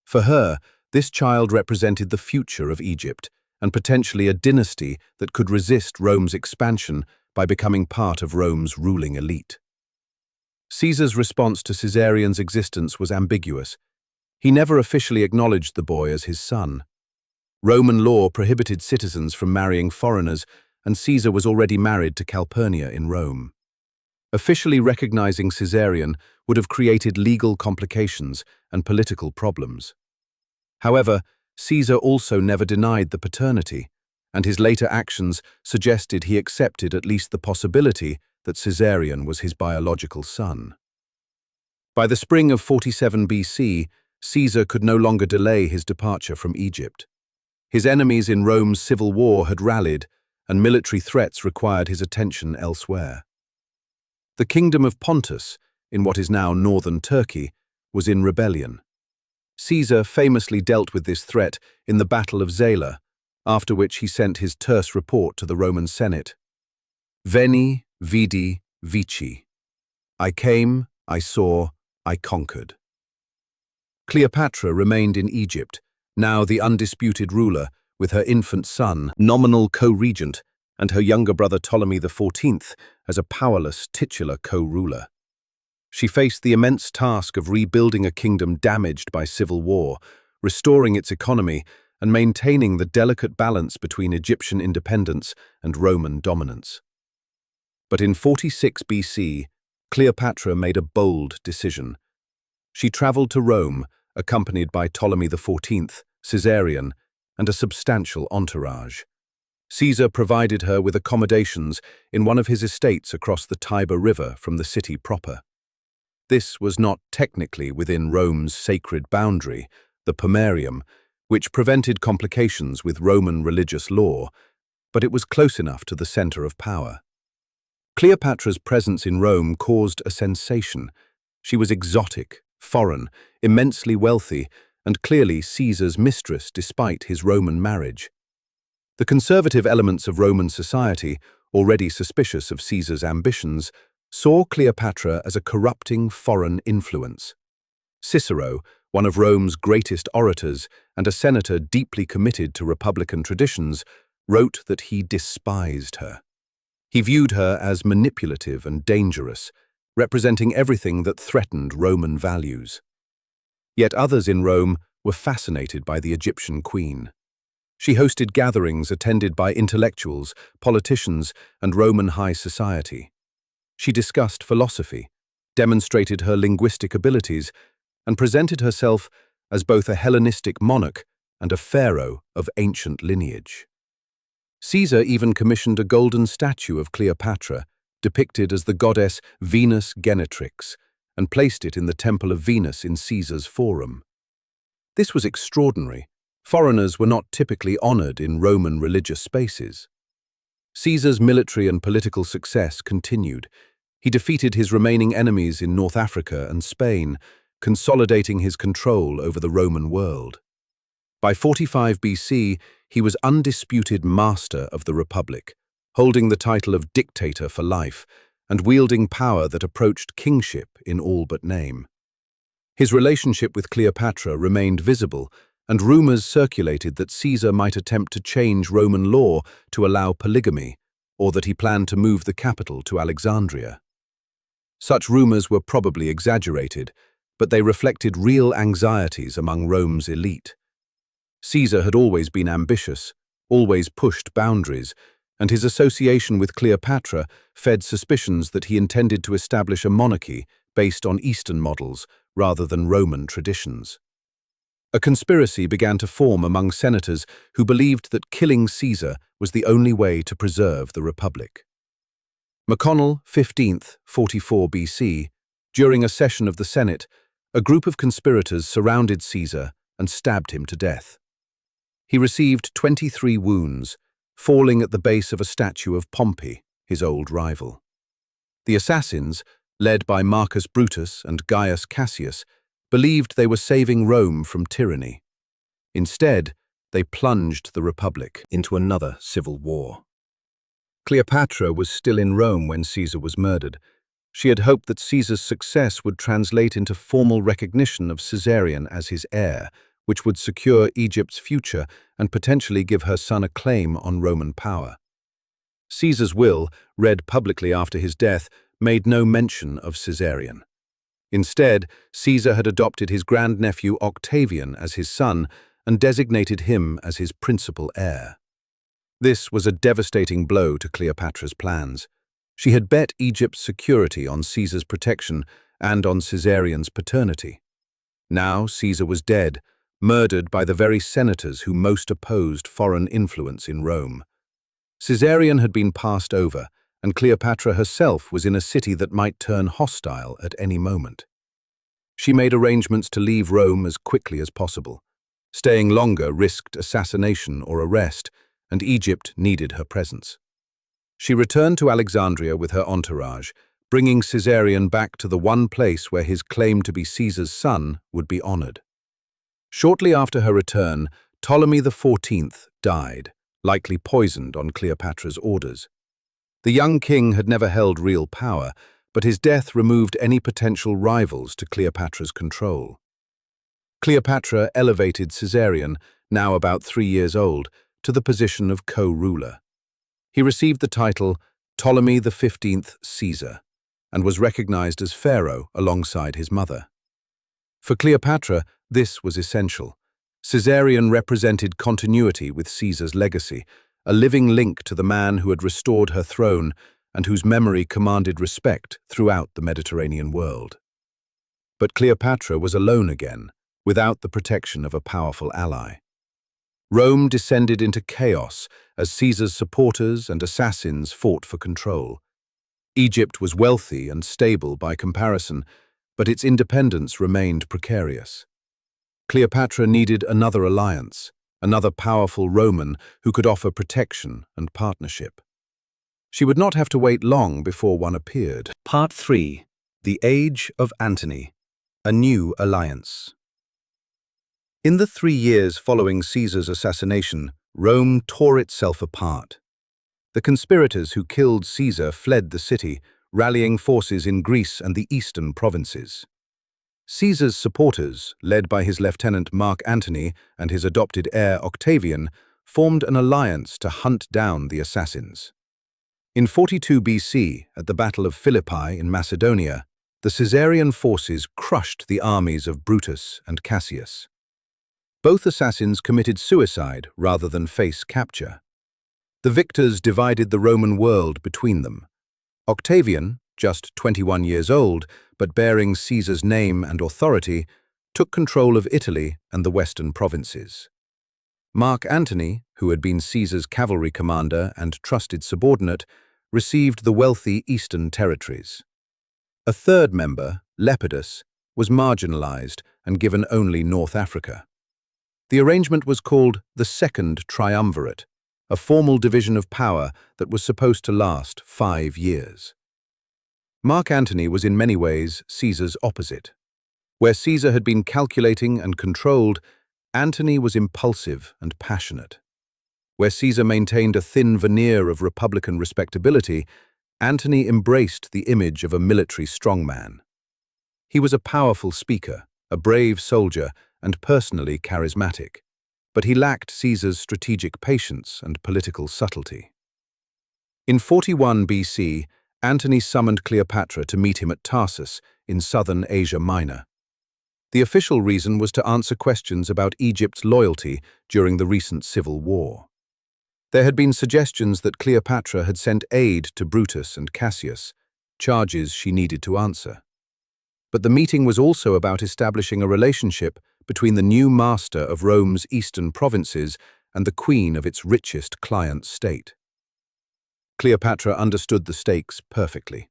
For her, this child represented the future of Egypt, and potentially a dynasty that could resist Rome's expansion by becoming part of Rome's ruling elite. Caesar's response to Caesarion's existence was ambiguous. He never officially acknowledged the boy as his son. Roman law prohibited citizens from marrying foreigners, and Caesar was already married to Calpurnia in Rome. Officially recognizing Caesarion would have created legal complications and political problems. However, Caesar also never denied the paternity, and his later actions suggested he accepted at least the possibility that Caesarion was his biological son. By the spring of 47 BC, Caesar could no longer delay his departure from Egypt. His enemies in Rome's civil war had rallied, and military threats required his attention elsewhere. The kingdom of Pontus, in what is now northern Turkey, was in rebellion. Caesar famously dealt with this threat in the Battle of Zela, after which he sent his terse report to the Roman Senate. Veni, vidi, vici. I came, I saw, I conquered. Cleopatra remained in Egypt, now the undisputed ruler, with her infant son, nominal co-regent, and her younger brother Ptolemy XIV as a powerless titular co-ruler. She faced the immense task of rebuilding a kingdom damaged by civil war, restoring its economy, and maintaining the delicate balance between Egyptian independence and Roman dominance. But in 46 BC, Cleopatra made a bold decision. She traveled to Rome, accompanied by Ptolemy XIV, Caesarion, and a substantial entourage. Caesar provided her with accommodations in one of his estates across the Tiber River from the city proper. This was not technically within Rome's sacred boundary, the Pomerium, which prevented complications with Roman religious law, but it was close enough to the center of power. Cleopatra's presence in Rome caused a sensation. She was exotic, foreign, immensely wealthy, and clearly Caesar's mistress despite his Roman marriage. The conservative elements of Roman society, already suspicious of Caesar's ambitions, saw Cleopatra as a corrupting foreign influence. Cicero, one of Rome's greatest orators and a senator deeply committed to republican traditions, wrote that he despised her. He viewed her as manipulative and dangerous, representing everything that threatened Roman values. Yet others in Rome were fascinated by the Egyptian queen. She hosted gatherings attended by intellectuals, politicians, and Roman high society. She discussed philosophy, demonstrated her linguistic abilities, and presented herself as both a Hellenistic monarch and a pharaoh of ancient lineage. Caesar even commissioned a golden statue of Cleopatra, depicted as the goddess Venus Genetrix, and placed it in the Temple of Venus in Caesar's Forum. This was extraordinary. Foreigners were not typically honored in Roman religious spaces. Caesar's military and political success continued. He defeated his remaining enemies in North Africa and Spain, consolidating his control over the Roman world. By 45 BC, he was undisputed master of the Republic, holding the title of dictator for life and wielding power that approached kingship in all but name. His relationship with Cleopatra remained visible, and rumors circulated that Caesar might attempt to change Roman law to allow polygamy, or that he planned to move the capital to Alexandria. Such rumors were probably exaggerated, but they reflected real anxieties among Rome's elite. Caesar had always been ambitious, always pushed boundaries, and his association with Cleopatra fed suspicions that he intended to establish a monarchy based on Eastern models rather than Roman traditions. A conspiracy began to form among senators who believed that killing Caesar was the only way to preserve the Republic. McConnell, 15th, 44 BC, during a session of the Senate, a group of conspirators surrounded Caesar and stabbed him to death. He received 23 wounds, falling at the base of a statue of Pompey, his old rival. The assassins, led by Marcus Brutus and Gaius Cassius, believed they were saving Rome from tyranny. Instead, they plunged the Republic into another civil war. Cleopatra was still in Rome when Caesar was murdered. She had hoped that Caesar's success would translate into formal recognition of Caesarion as his heir, which would secure Egypt's future and potentially give her son a claim on Roman power. Caesar's will, read publicly after his death, made no mention of Caesarion. Instead, Caesar had adopted his grandnephew Octavian as his son and designated him as his principal heir. This was a devastating blow to Cleopatra's plans. She had bet Egypt's security on Caesar's protection and on Caesarion's paternity. Now Caesar was dead. murdered by the very senators who most opposed foreign influence in Rome. Caesarion had been passed over, and Cleopatra herself was in a city that might turn hostile at any moment. She made arrangements to leave Rome as quickly as possible. Staying longer risked assassination or arrest, and Egypt needed her presence. She returned to Alexandria with her entourage, bringing Caesarion back to the one place where his claim to be Caesar's son would be honored. Shortly after her return, Ptolemy XIV died, likely poisoned on Cleopatra's orders. The young king had never held real power, but his death removed any potential rivals to Cleopatra's control. Cleopatra elevated Caesarion, now about 3 years old, to the position of co-ruler. He received the title Ptolemy XV Caesar, and was recognized as Pharaoh alongside his mother. For Cleopatra, this was essential. Caesarion represented continuity with Caesar's legacy, a living link to the man who had restored her throne and whose memory commanded respect throughout the Mediterranean world. But Cleopatra was alone again, without the protection of a powerful ally. Rome descended into chaos as Caesar's supporters and assassins fought for control. Egypt was wealthy and stable by comparison, but its independence remained precarious. Cleopatra needed another alliance, another powerful Roman who could offer protection and partnership. She would not have to wait long before one appeared. Part 3. The Age of Antony. A New Alliance. In the 3 years following Caesar's assassination, Rome tore itself apart. The conspirators who killed Caesar fled the city, rallying forces in Greece and the eastern provinces. Caesar's supporters, led by his lieutenant Mark Antony and his adopted heir Octavian, formed an alliance to hunt down the assassins. In 42 BC, at the Battle of Philippi in Macedonia, the Caesarian forces crushed the armies of Brutus and Cassius. Both assassins committed suicide rather than face capture. The victors divided the Roman world between them. Octavian, just 21 years old, but bearing Caesar's name and authority, took control of Italy and the western provinces. Mark Antony, who had been Caesar's cavalry commander and trusted subordinate, received the wealthy eastern territories. A third member, Lepidus, was marginalized and given only North Africa. The arrangement was called the Second Triumvirate, a formal division of power that was supposed to last 5 years. Mark Antony was in many ways Caesar's opposite. Where Caesar had been calculating and controlled, Antony was impulsive and passionate. Where Caesar maintained a thin veneer of republican respectability, Antony embraced the image of a military strongman. He was a powerful speaker, a brave soldier, and personally charismatic, but he lacked Caesar's strategic patience and political subtlety. In 41 BC, Antony summoned Cleopatra to meet him at Tarsus in southern Asia Minor. The official reason was to answer questions about Egypt's loyalty during the recent civil war. There had been suggestions that Cleopatra had sent aid to Brutus and Cassius, charges she needed to answer. But the meeting was also about establishing a relationship between the new master of Rome's eastern provinces and the queen of its richest client state. Cleopatra understood the stakes perfectly.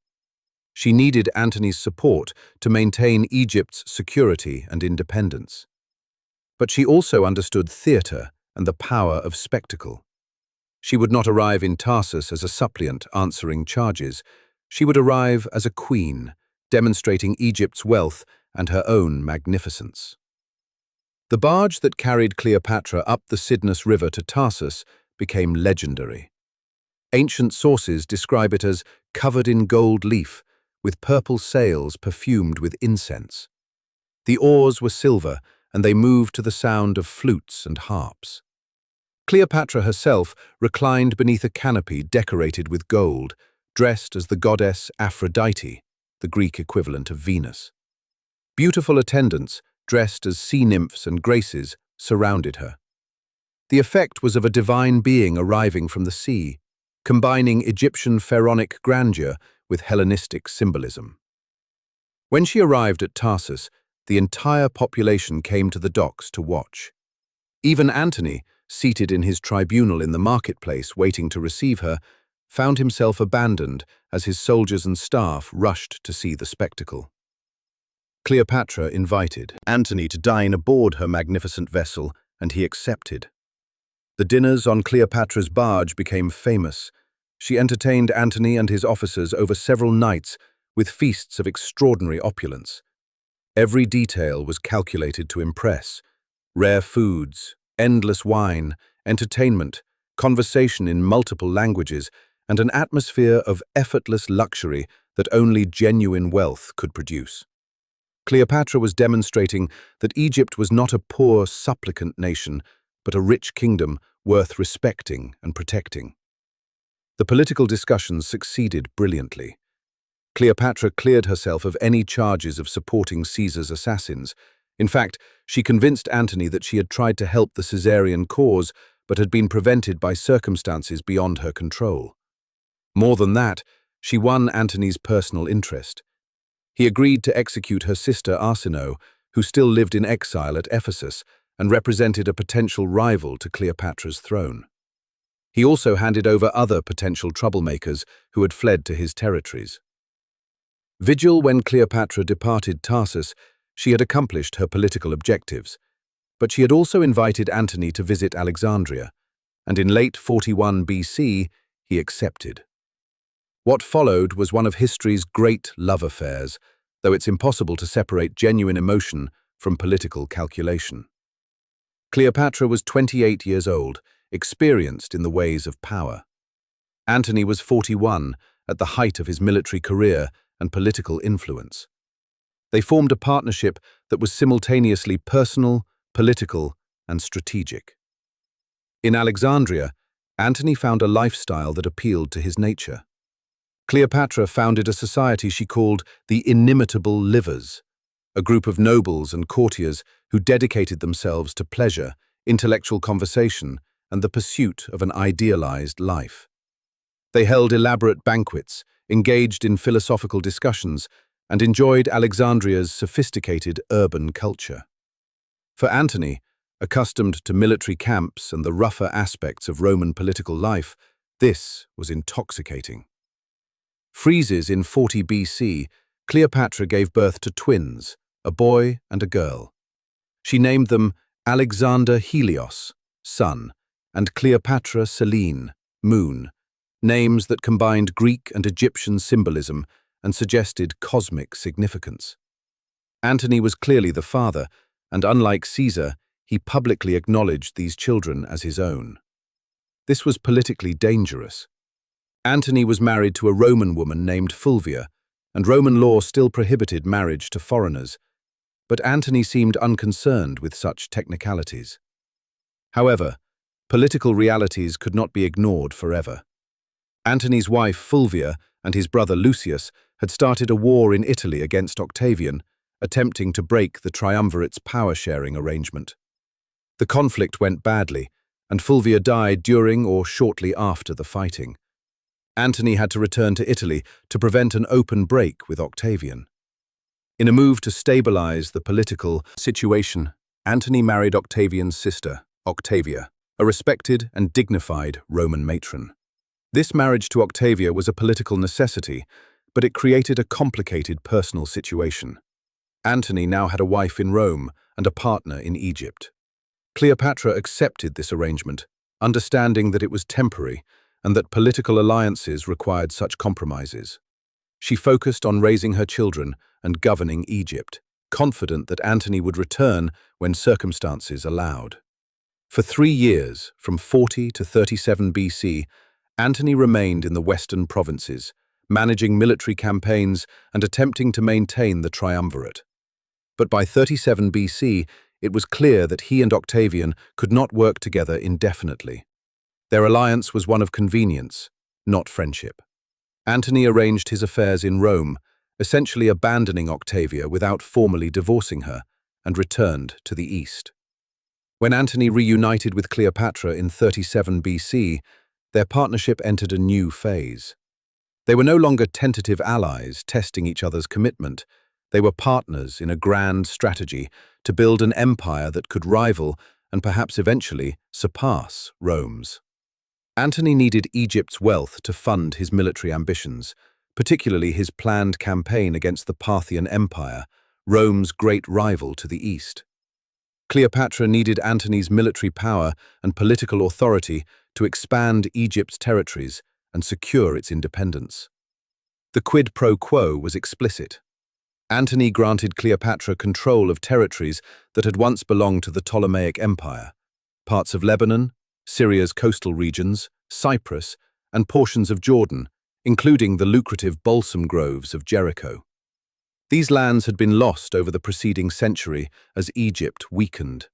She needed Antony's support to maintain Egypt's security and independence. But she also understood theater and the power of spectacle. She would not arrive in Tarsus as a suppliant answering charges. She would arrive as a queen, demonstrating Egypt's wealth and her own magnificence. The barge that carried Cleopatra up the Cydnus River to Tarsus became legendary. Ancient sources describe it as covered in gold leaf, with purple sails perfumed with incense. The oars were silver, and they moved to the sound of flutes and harps. Cleopatra herself reclined beneath a canopy decorated with gold, dressed as the goddess Aphrodite, the Greek equivalent of Venus. Beautiful attendants, dressed as sea nymphs and graces, surrounded her. The effect was of a divine being arriving from the sea, combining Egyptian pharaonic grandeur with Hellenistic symbolism. When she arrived at Tarsus, the entire population came to the docks to watch. Even Antony, seated in his tribunal in the marketplace waiting to receive her, found himself abandoned as his soldiers and staff rushed to see the spectacle. Cleopatra invited Antony to dine aboard her magnificent vessel, and he accepted. The dinners on Cleopatra's barge became famous. She entertained Antony and his officers over several nights with feasts of extraordinary opulence. Every detail was calculated to impress: rare foods, endless wine, entertainment, conversation in multiple languages, and an atmosphere of effortless luxury that only genuine wealth could produce. Cleopatra was demonstrating that Egypt was not a poor, supplicant nation, but a rich kingdom worth respecting and protecting. The political discussions succeeded brilliantly. Cleopatra cleared herself of any charges of supporting Caesar's assassins. In fact, she convinced Antony that she had tried to help the Caesarian cause, but had been prevented by circumstances beyond her control. More than that, she won Antony's personal interest. He agreed to execute her sister Arsinoe, who still lived in exile at Ephesus and represented a potential rival to Cleopatra's throne. He also handed over other potential troublemakers who had fled to his territories. Vigil when Cleopatra departed Tarsus, she had accomplished her political objectives, but she had also invited Antony to visit Alexandria, and in late 41 BC, he accepted. What followed was one of history's great love affairs, though it's impossible to separate genuine emotion from political calculation. Cleopatra was 28 years old, experienced in the ways of power. Antony was 41, at the height of his military career and political influence. They formed a partnership that was simultaneously personal, political, and strategic. In Alexandria, Antony found a lifestyle that appealed to his nature. Cleopatra founded a society she called the Inimitable Livers, a group of nobles and courtiers who dedicated themselves to pleasure, intellectual conversation, and the pursuit of an idealized life. They held elaborate banquets, engaged in philosophical discussions, and enjoyed Alexandria's sophisticated urban culture. For Antony, accustomed to military camps and the rougher aspects of Roman political life, this was intoxicating. Freezes in 40 BC, Cleopatra gave birth to twins, a boy and a girl. She named them Alexander Helios, sun, and Cleopatra Selene, moon, names that combined Greek and Egyptian symbolism and suggested cosmic significance. Antony was clearly the father, and unlike Caesar, he publicly acknowledged these children as his own. This was politically dangerous. Antony was married to a Roman woman named Fulvia, and Roman law still prohibited marriage to foreigners, but Antony seemed unconcerned with such technicalities. However, political realities could not be ignored forever. Antony's wife Fulvia and his brother Lucius had started a war in Italy against Octavian, attempting to break the triumvirate's power-sharing arrangement. The conflict went badly, and Fulvia died during or shortly after the fighting. Antony had to return to Italy to prevent an open break with Octavian. In a move to stabilize the political situation, Antony married Octavian's sister, Octavia, a respected and dignified Roman matron. This marriage to Octavia was a political necessity, but it created a complicated personal situation. Antony now had a wife in Rome and a partner in Egypt. Cleopatra accepted this arrangement, understanding that it was temporary and that political alliances required such compromises. She focused on raising her children and governing Egypt, confident that Antony would return when circumstances allowed. For 3 years, from 40 to 37 BC, Antony remained in the western provinces, managing military campaigns and attempting to maintain the triumvirate. But by 37 BC, it was clear that he and Octavian could not work together indefinitely. Their alliance was one of convenience, not friendship. Antony arranged his affairs in Rome, essentially abandoning Octavia without formally divorcing her, and returned to the east. When Antony reunited with Cleopatra in 37 BC, their partnership entered a new phase. They were no longer tentative allies testing each other's commitment. They were partners in a grand strategy to build an empire that could rival and perhaps eventually surpass Rome's. Antony needed Egypt's wealth to fund his military ambitions, particularly his planned campaign against the Parthian Empire, Rome's great rival to the east. Cleopatra needed Antony's military power and political authority to expand Egypt's territories and secure its independence. The quid pro quo was explicit. Antony granted Cleopatra control of territories that had once belonged to the Ptolemaic Empire, parts of Lebanon, Syria's coastal regions, Cyprus, and portions of Jordan, including the lucrative balsam groves of Jericho. These lands had been lost over the preceding century as Egypt weakened.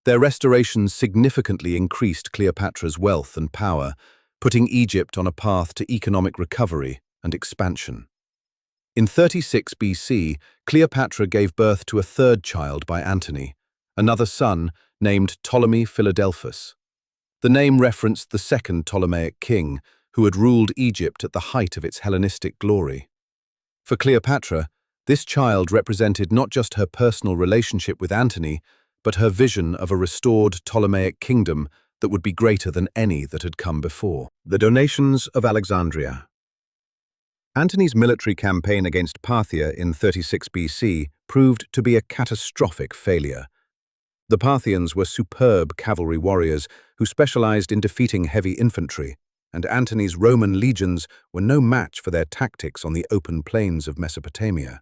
Their restoration significantly increased Cleopatra's wealth and power, putting Egypt on a path to economic recovery and expansion. In 36 BC, Cleopatra gave birth to a third child by Antony, another son named Ptolemy Philadelphus. The name referenced the second Ptolemaic king, who had ruled Egypt at the height of its Hellenistic glory. For Cleopatra, this child represented not just her personal relationship with Antony, but her vision of a restored Ptolemaic kingdom that would be greater than any that had come before. The donations of Alexandria. Antony's military campaign against Parthia in 36 BC proved to be a catastrophic failure. The Parthians were superb cavalry warriors who specialized in defeating heavy infantry, and Antony's Roman legions were no match for their tactics on the open plains of Mesopotamia.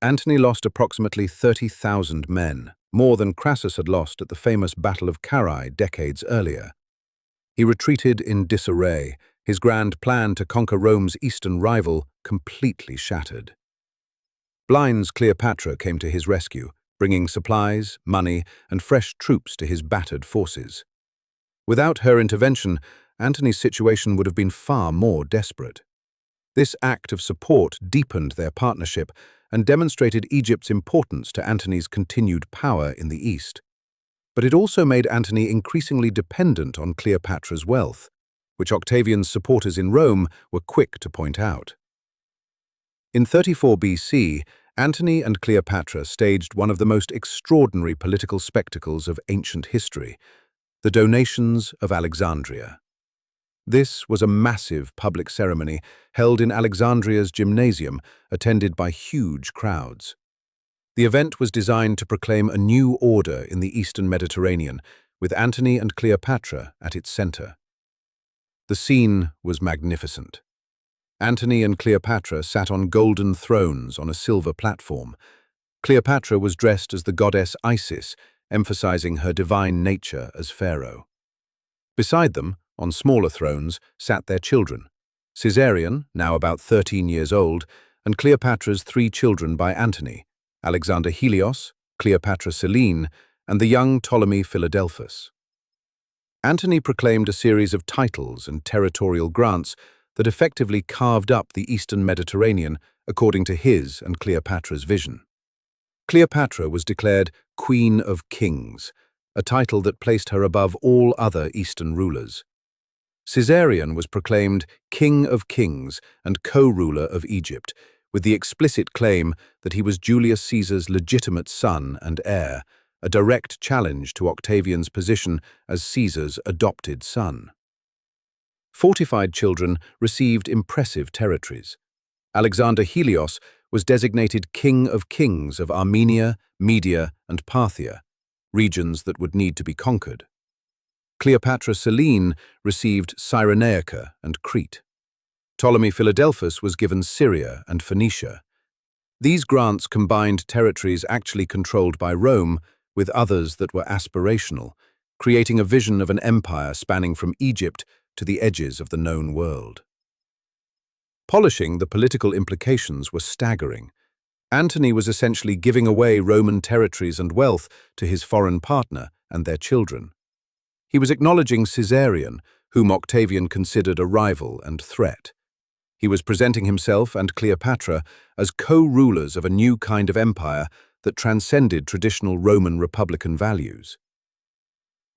Antony lost approximately 30,000 men, more than Crassus had lost at the famous Battle of Carrhae decades earlier. He retreated in disarray, his grand plan to conquer Rome's eastern rival completely shattered. Blind's Cleopatra came to his rescue, bringing supplies, money, and fresh troops to his battered forces. Without her intervention, Antony's situation would have been far more desperate. This act of support deepened their partnership and demonstrated Egypt's importance to Antony's continued power in the east. But it also made Antony increasingly dependent on Cleopatra's wealth, which Octavian's supporters in Rome were quick to point out. In 34 BC, Antony and Cleopatra staged one of the most extraordinary political spectacles of ancient history, the donations of Alexandria. This was a massive public ceremony held in Alexandria's gymnasium, attended by huge crowds. The event was designed to proclaim a new order in the Eastern Mediterranean, with Antony and Cleopatra at its center. The scene was magnificent. Antony and Cleopatra sat on golden thrones on a silver platform. Cleopatra was dressed as the goddess Isis, emphasizing her divine nature as Pharaoh. Beside them, on smaller thrones, sat their children, Caesarion, now about 13 years old, and Cleopatra's 3 children by Antony, Alexander Helios, Cleopatra Selene, and the young Ptolemy Philadelphus. Antony proclaimed a series of titles and territorial grants that effectively carved up the Eastern Mediterranean according to his and Cleopatra's vision. Cleopatra was declared Queen of Kings, a title that placed her above all other Eastern rulers. Caesarion was proclaimed King of Kings and co-ruler of Egypt, with the explicit claim that he was Julius Caesar's legitimate son and heir, a direct challenge to Octavian's position as Caesar's adopted son. Fortified children received impressive territories. Alexander Helios was designated King of Kings of Armenia, Media, and Parthia, regions that would need to be conquered. Cleopatra Selene received Cyrenaica and Crete. Ptolemy Philadelphus was given Syria and Phoenicia. These grants combined territories actually controlled by Rome with others that were aspirational, creating a vision of an empire spanning from Egypt to the edges of the known world. Polishing the political implications were staggering. Antony was essentially giving away Roman territories and wealth to his foreign partner and their children. He was acknowledging Caesarion, whom Octavian considered a rival and threat. He was presenting himself and Cleopatra as co-rulers of a new kind of empire that transcended traditional Roman republican values.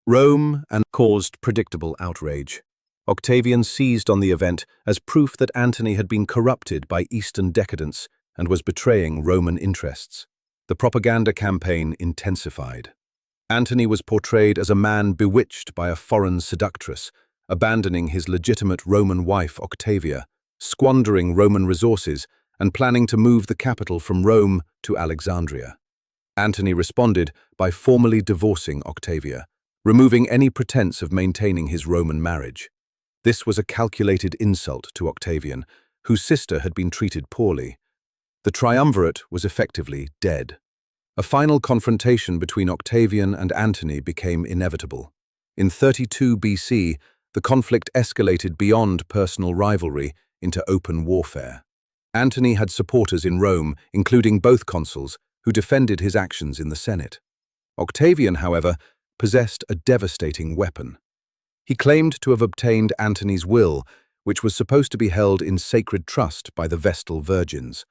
Rome and caused predictable outrage. Octavian seized on the event as proof that Antony had been corrupted by Eastern decadence and was betraying Roman interests. The propaganda campaign intensified. Antony was portrayed as a man bewitched by a foreign seductress, abandoning his legitimate Roman wife Octavia, squandering Roman resources, and planning to move the capital from Rome to Alexandria. Antony responded by formally divorcing Octavia, removing any pretense of maintaining his Roman marriage. This was a calculated insult to Octavian, whose sister had been treated poorly. The triumvirate was effectively dead. A final confrontation between Octavian and Antony became inevitable. In 32 BC, the conflict escalated beyond personal rivalry into open warfare. Antony had supporters in Rome, including both consuls, who defended his actions in the Senate. Octavian, however, possessed a devastating weapon. He claimed to have obtained Antony's will, which was supposed to be held in sacred trust by the Vestal Virgins.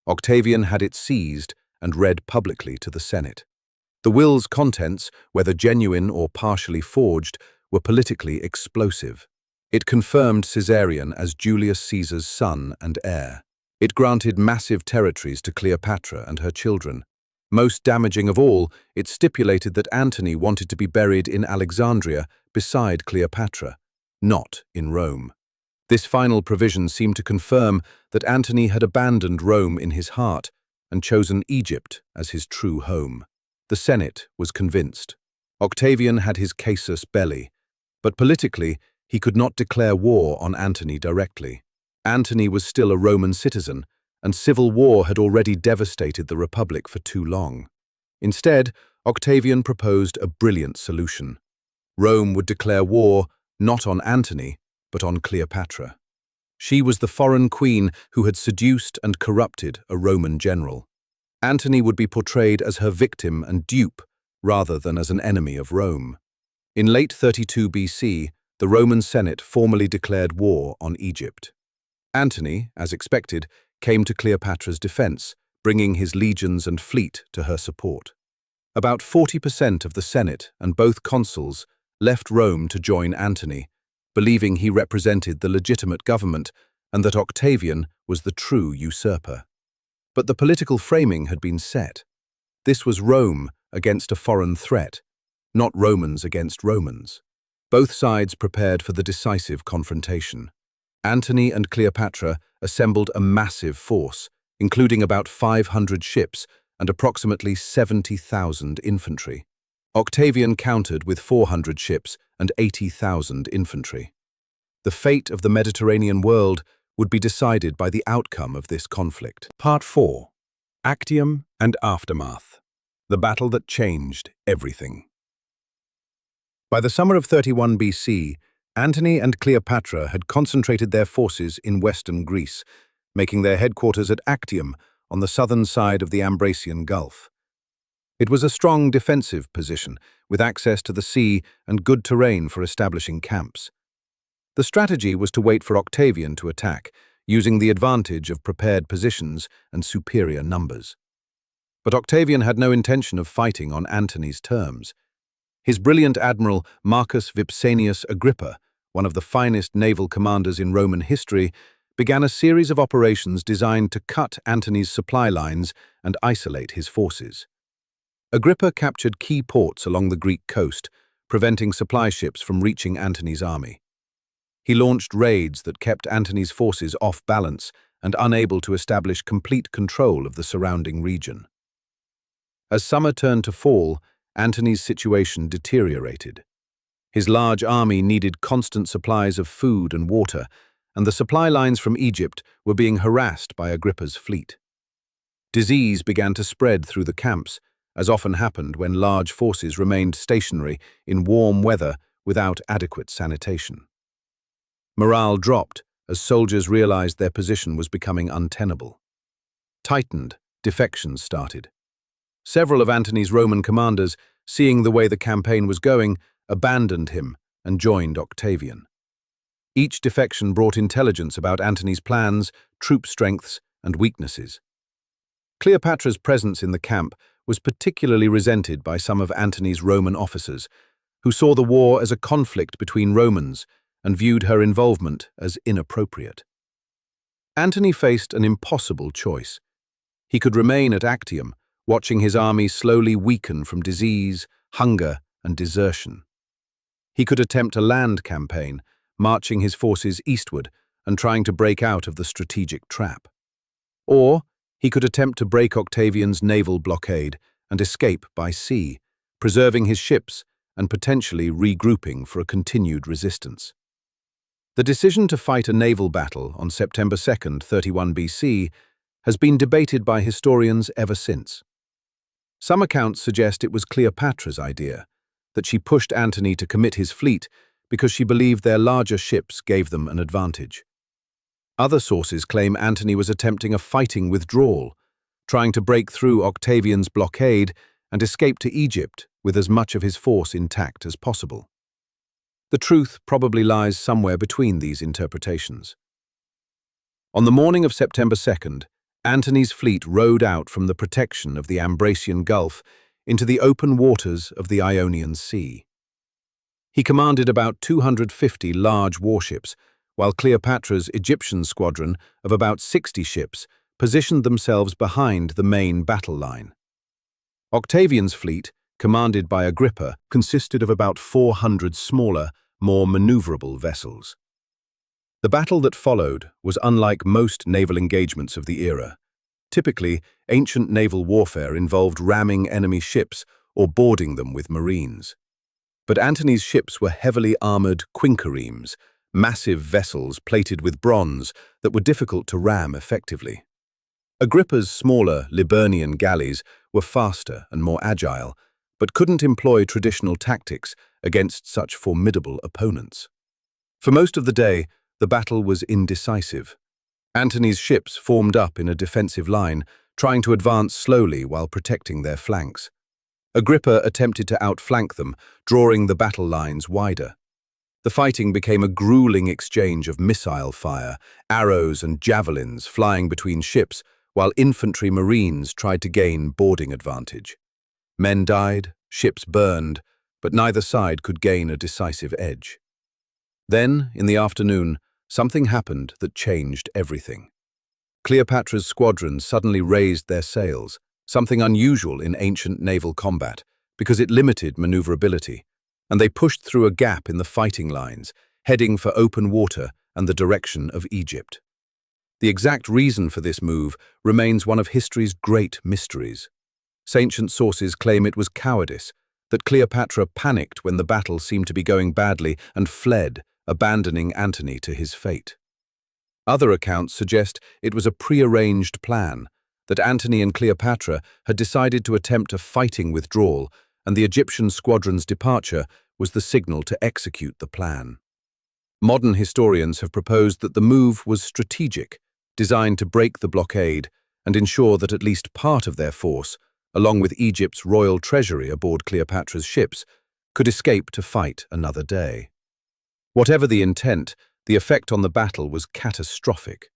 Octavian had it seized and read publicly to the Senate. The will's contents, whether genuine or partially forged, were politically explosive. It confirmed Caesarion as Julius Caesar's son and heir. It granted massive territories to Cleopatra and her children. Most damaging of all, it stipulated that Antony wanted to be buried in Alexandria beside Cleopatra, not in Rome. This final provision seemed to confirm that Antony had abandoned Rome in his heart and chosen Egypt as his true home. The Senate was convinced. Octavian had his casus belli, but politically he could not declare war on Antony directly. Antony was still a Roman citizen, and civil war had already devastated the Republic for too long. Instead, Octavian proposed a brilliant solution. Rome would declare war not on Antony, but on Cleopatra. She was the foreign queen who had seduced and corrupted a Roman general. Antony would be portrayed as her victim and dupe, rather than as an enemy of Rome. In late 32 BC, the Roman Senate formally declared war on Egypt. Antony, as expected, came to Cleopatra's defense, bringing his legions and fleet to her support. About 40% of the Senate and both consuls left Rome to join Antony, believing he represented the legitimate government and that Octavian was the true usurper. But the political framing had been set. This was Rome against a foreign threat, not Romans against Romans. Both sides prepared for the decisive confrontation. Antony and Cleopatra assembled a massive force, including about 500 ships and approximately 70,000 infantry. Octavian countered with 400 ships and 80,000 infantry. The fate of the Mediterranean world would be decided by the outcome of this conflict. Part 4. Actium and Aftermath. The battle that changed everything. By the summer of 31 BC, Antony and Cleopatra had concentrated their forces in western Greece, making their headquarters at Actium on the southern side of the Ambracian Gulf. It was a strong defensive position, with access to the sea and good terrain for establishing camps. The strategy was to wait for Octavian to attack, using the advantage of prepared positions and superior numbers. But Octavian had no intention of fighting on Antony's terms. His brilliant admiral Marcus Vipsanius Agrippa, one of the finest naval commanders in Roman history, began a series of operations designed to cut Antony's supply lines and isolate his forces. Agrippa captured key ports along the Greek coast, preventing supply ships from reaching Antony's army. He launched raids that kept Antony's forces off balance and unable to establish complete control of the surrounding region. As summer turned to fall, Antony's situation deteriorated. His large army needed constant supplies of food and water, and the supply lines from Egypt were being harassed by Agrippa's fleet. Disease began to spread through the camps, as often happened when large forces remained stationary in warm weather without adequate sanitation. Morale dropped as soldiers realized their position was becoming untenable. Tightened, defections started. Several of Antony's Roman commanders, seeing the way the campaign was going, abandoned him and joined Octavian. Each defection brought intelligence about Antony's plans, troop strengths, and weaknesses. Cleopatra's presence in the camp was particularly resented by some of Antony's Roman officers, who saw the war as a conflict between Romans and viewed her involvement as inappropriate. Antony faced an impossible choice: He could remain at Actium, watching his army slowly weaken from disease, hunger, and desertion. He could attempt a land campaign, marching his forces eastward and trying to break out of the strategic trap. Or he could attempt to break Octavian's naval blockade and escape by sea, preserving his ships and potentially regrouping for a continued resistance. The decision to fight a naval battle on September 2, 31 BC, has been debated by historians ever since. Some accounts suggest it was Cleopatra's idea, that she pushed Antony to commit his fleet because she believed their larger ships gave them an advantage. Other sources claim Antony was attempting a fighting withdrawal, trying to break through Octavian's blockade and escape to Egypt with as much of his force intact as possible. The truth probably lies somewhere between these interpretations. On the morning of September 2nd, Antony's fleet rowed out from the protection of the Ambracian Gulf into the open waters of the Ionian Sea. He commanded about 250 large warships, while Cleopatra's Egyptian squadron of about 60 ships positioned themselves behind the main battle line. Octavian's fleet, commanded by Agrippa, consisted of about 400 smaller, more maneuverable vessels. The battle that followed was unlike most naval engagements of the era. Typically, ancient naval warfare involved ramming enemy ships or boarding them with marines. But Antony's ships were heavily armored quinqueremes, massive vessels plated with bronze that were difficult to ram effectively. Agrippa's smaller Liburnian galleys were faster and more agile, but couldn't employ traditional tactics against such formidable opponents. For most of the day, the battle was indecisive. Antony's ships formed up in a defensive line, trying to advance slowly while protecting their flanks. Agrippa attempted to outflank them, drawing the battle lines wider. The fighting became a grueling exchange of missile fire, arrows and javelins flying between ships, while infantry marines tried to gain boarding advantage. Men died, ships burned, but neither side could gain a decisive edge. Then, in the afternoon, something happened that changed everything. Cleopatra's squadron suddenly raised their sails, something unusual in ancient naval combat, because it limited maneuverability, and they pushed through a gap in the fighting lines, heading for open water and the direction of Egypt. The exact reason for this move remains one of history's great mysteries. Ancient sources claim it was cowardice, that Cleopatra panicked when the battle seemed to be going badly and fled, abandoning Antony to his fate. Other accounts suggest it was a prearranged plan, that Antony and Cleopatra had decided to attempt a fighting withdrawal, and the Egyptian squadron's departure was the signal to execute the plan. Modern historians have proposed that the move was strategic, designed to break the blockade and ensure that at least part of their force, along with Egypt's royal treasury aboard Cleopatra's ships, could escape to fight another day. Whatever the intent, the effect on the battle was catastrophic.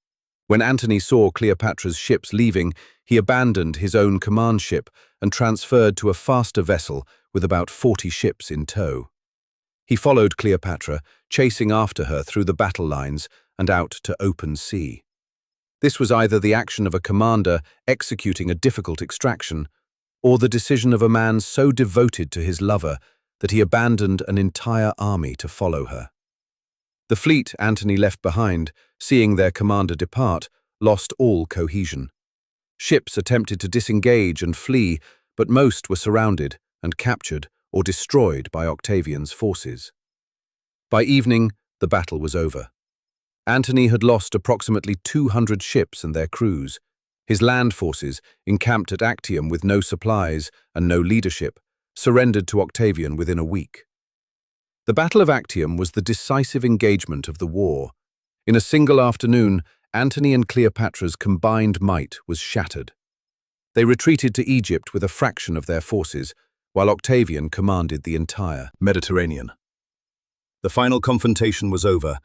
When Antony saw Cleopatra's ships leaving, he abandoned his own command ship and transferred to a faster vessel with about 40 ships in tow. He followed Cleopatra, chasing after her through the battle lines and out to open sea. This was either the action of a commander executing a difficult extraction, or the decision of a man so devoted to his lover that he abandoned an entire army to follow her. The fleet Antony left behind, seeing their commander depart, lost all cohesion. Ships attempted to disengage and flee, but most were surrounded and captured or destroyed by Octavian's forces. By evening, the battle was over. Antony had lost approximately 200 ships and their crews. His land forces, encamped at Actium with no supplies and no leadership, surrendered to Octavian within a week. The Battle of Actium was the decisive engagement of the war. In a single afternoon, Antony and Cleopatra's combined might was shattered. They retreated to Egypt with a fraction of their forces, while Octavian commanded the entire Mediterranean. The final confrontation was over.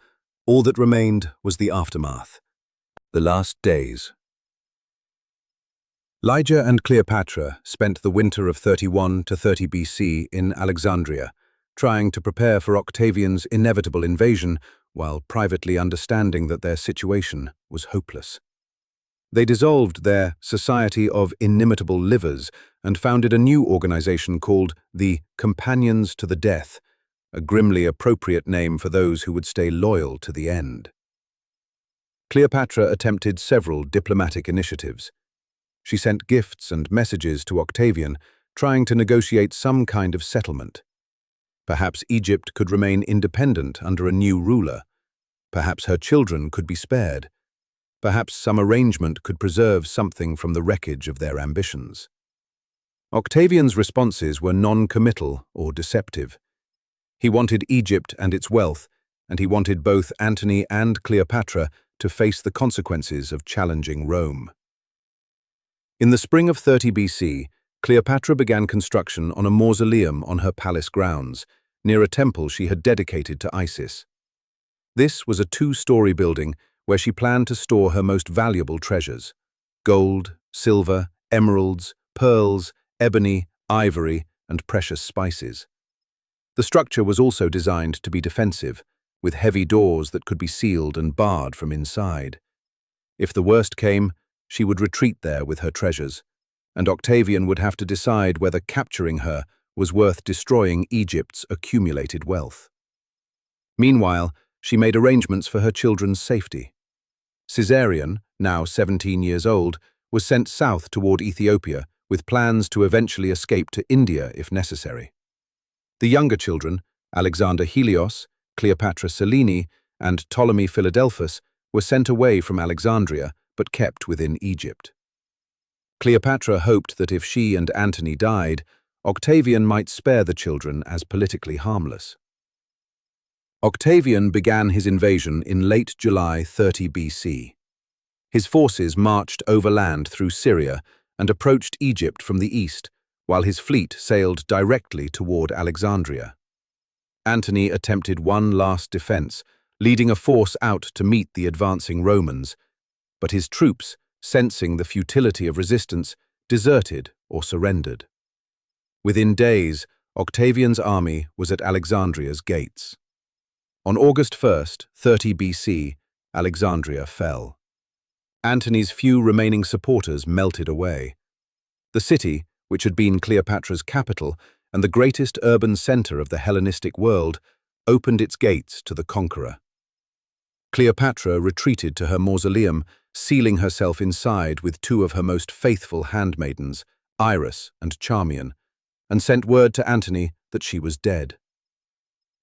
All that remained was the aftermath. The last days. Lygia and Cleopatra spent the winter of 31 to 30 BC in Alexandria, trying to prepare for Octavian's inevitable invasion while privately understanding that their situation was hopeless. They dissolved their Society of Inimitable Livers and founded a new organization called the Companions to the Death, a grimly appropriate name for those who would stay loyal to the end. Cleopatra attempted several diplomatic initiatives. She sent gifts and messages to Octavian, trying to negotiate some kind of settlement. Perhaps Egypt could remain independent under a new ruler. Perhaps her children could be spared. Perhaps some arrangement could preserve something from the wreckage of their ambitions. Octavian's responses were non-committal or deceptive. He wanted Egypt and its wealth, and he wanted both Antony and Cleopatra to face the consequences of challenging Rome. In the spring of 30 BC, Cleopatra began construction on a mausoleum on her palace grounds, near a temple she had dedicated to Isis. This was a two-story building where she planned to store her most valuable treasures: gold, silver, emeralds, pearls, ebony, ivory, and precious spices. The structure was also designed to be defensive, with heavy doors that could be sealed and barred from inside. If the worst came, she would retreat there with her treasures, and Octavian would have to decide whether capturing her was worth destroying Egypt's accumulated wealth. Meanwhile, she made arrangements for her children's safety. Caesarion, now 17 years old, was sent south toward Ethiopia with plans to eventually escape to India if necessary. The younger children, Alexander Helios, Cleopatra Selene, and Ptolemy Philadelphus, were sent away from Alexandria but kept within Egypt. Cleopatra hoped that if she and Antony died, Octavian might spare the children as politically harmless. Octavian began his invasion in late July 30 BC. His forces marched overland through Syria and approached Egypt from the east, while his fleet sailed directly toward Alexandria. Antony attempted one last defense, leading a force out to meet the advancing Romans, but his troops, sensing the futility of resistance, deserted or surrendered. Within days, Octavian's army was at Alexandria's gates. On August 1st, 30 BC, Alexandria fell. Antony's few remaining supporters melted away. The city, which had been Cleopatra's capital and the greatest urban center of the Hellenistic world, opened its gates to the conqueror. Cleopatra retreated to her mausoleum, sealing herself inside with two of her most faithful handmaidens, Iris and Charmian, and sent word to Antony that she was dead.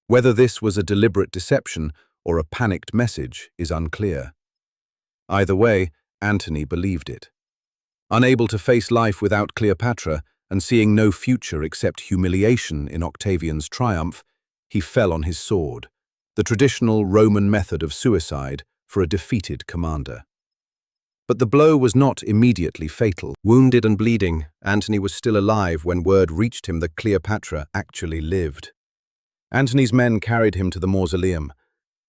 Whether this was a deliberate deception or a panicked message is unclear. Either way, Antony believed it. Unable to face life without Cleopatra and seeing no future except humiliation in Octavian's triumph, he fell on his sword, the traditional Roman method of suicide for a defeated commander. But the blow was not immediately fatal. Wounded and bleeding, Antony was still alive when word reached him that Cleopatra actually lived. Antony's men carried him to the mausoleum.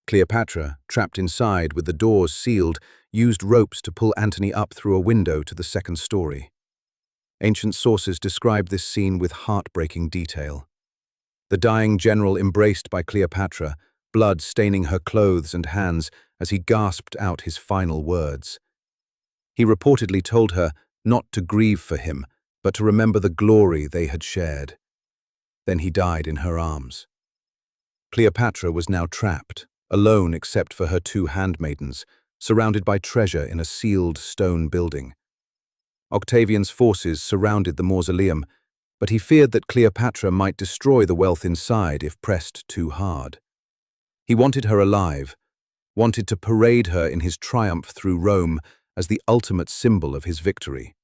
Cleopatra, trapped inside with the doors sealed, used ropes to pull Antony up through a window to the second story. Ancient sources describe this scene with heartbreaking detail. The dying general embraced by Cleopatra, blood staining her clothes and hands as he gasped out his final words. He reportedly told her not to grieve for him, but to remember the glory they had shared. Then he died in her arms. Cleopatra was now trapped, alone except for her two handmaidens, surrounded by treasure in a sealed stone building. Octavian's forces surrounded the mausoleum, but he feared that Cleopatra might destroy the wealth inside if pressed too hard. He wanted her alive, wanted to parade her in his triumph through Rome as the ultimate symbol of his victory.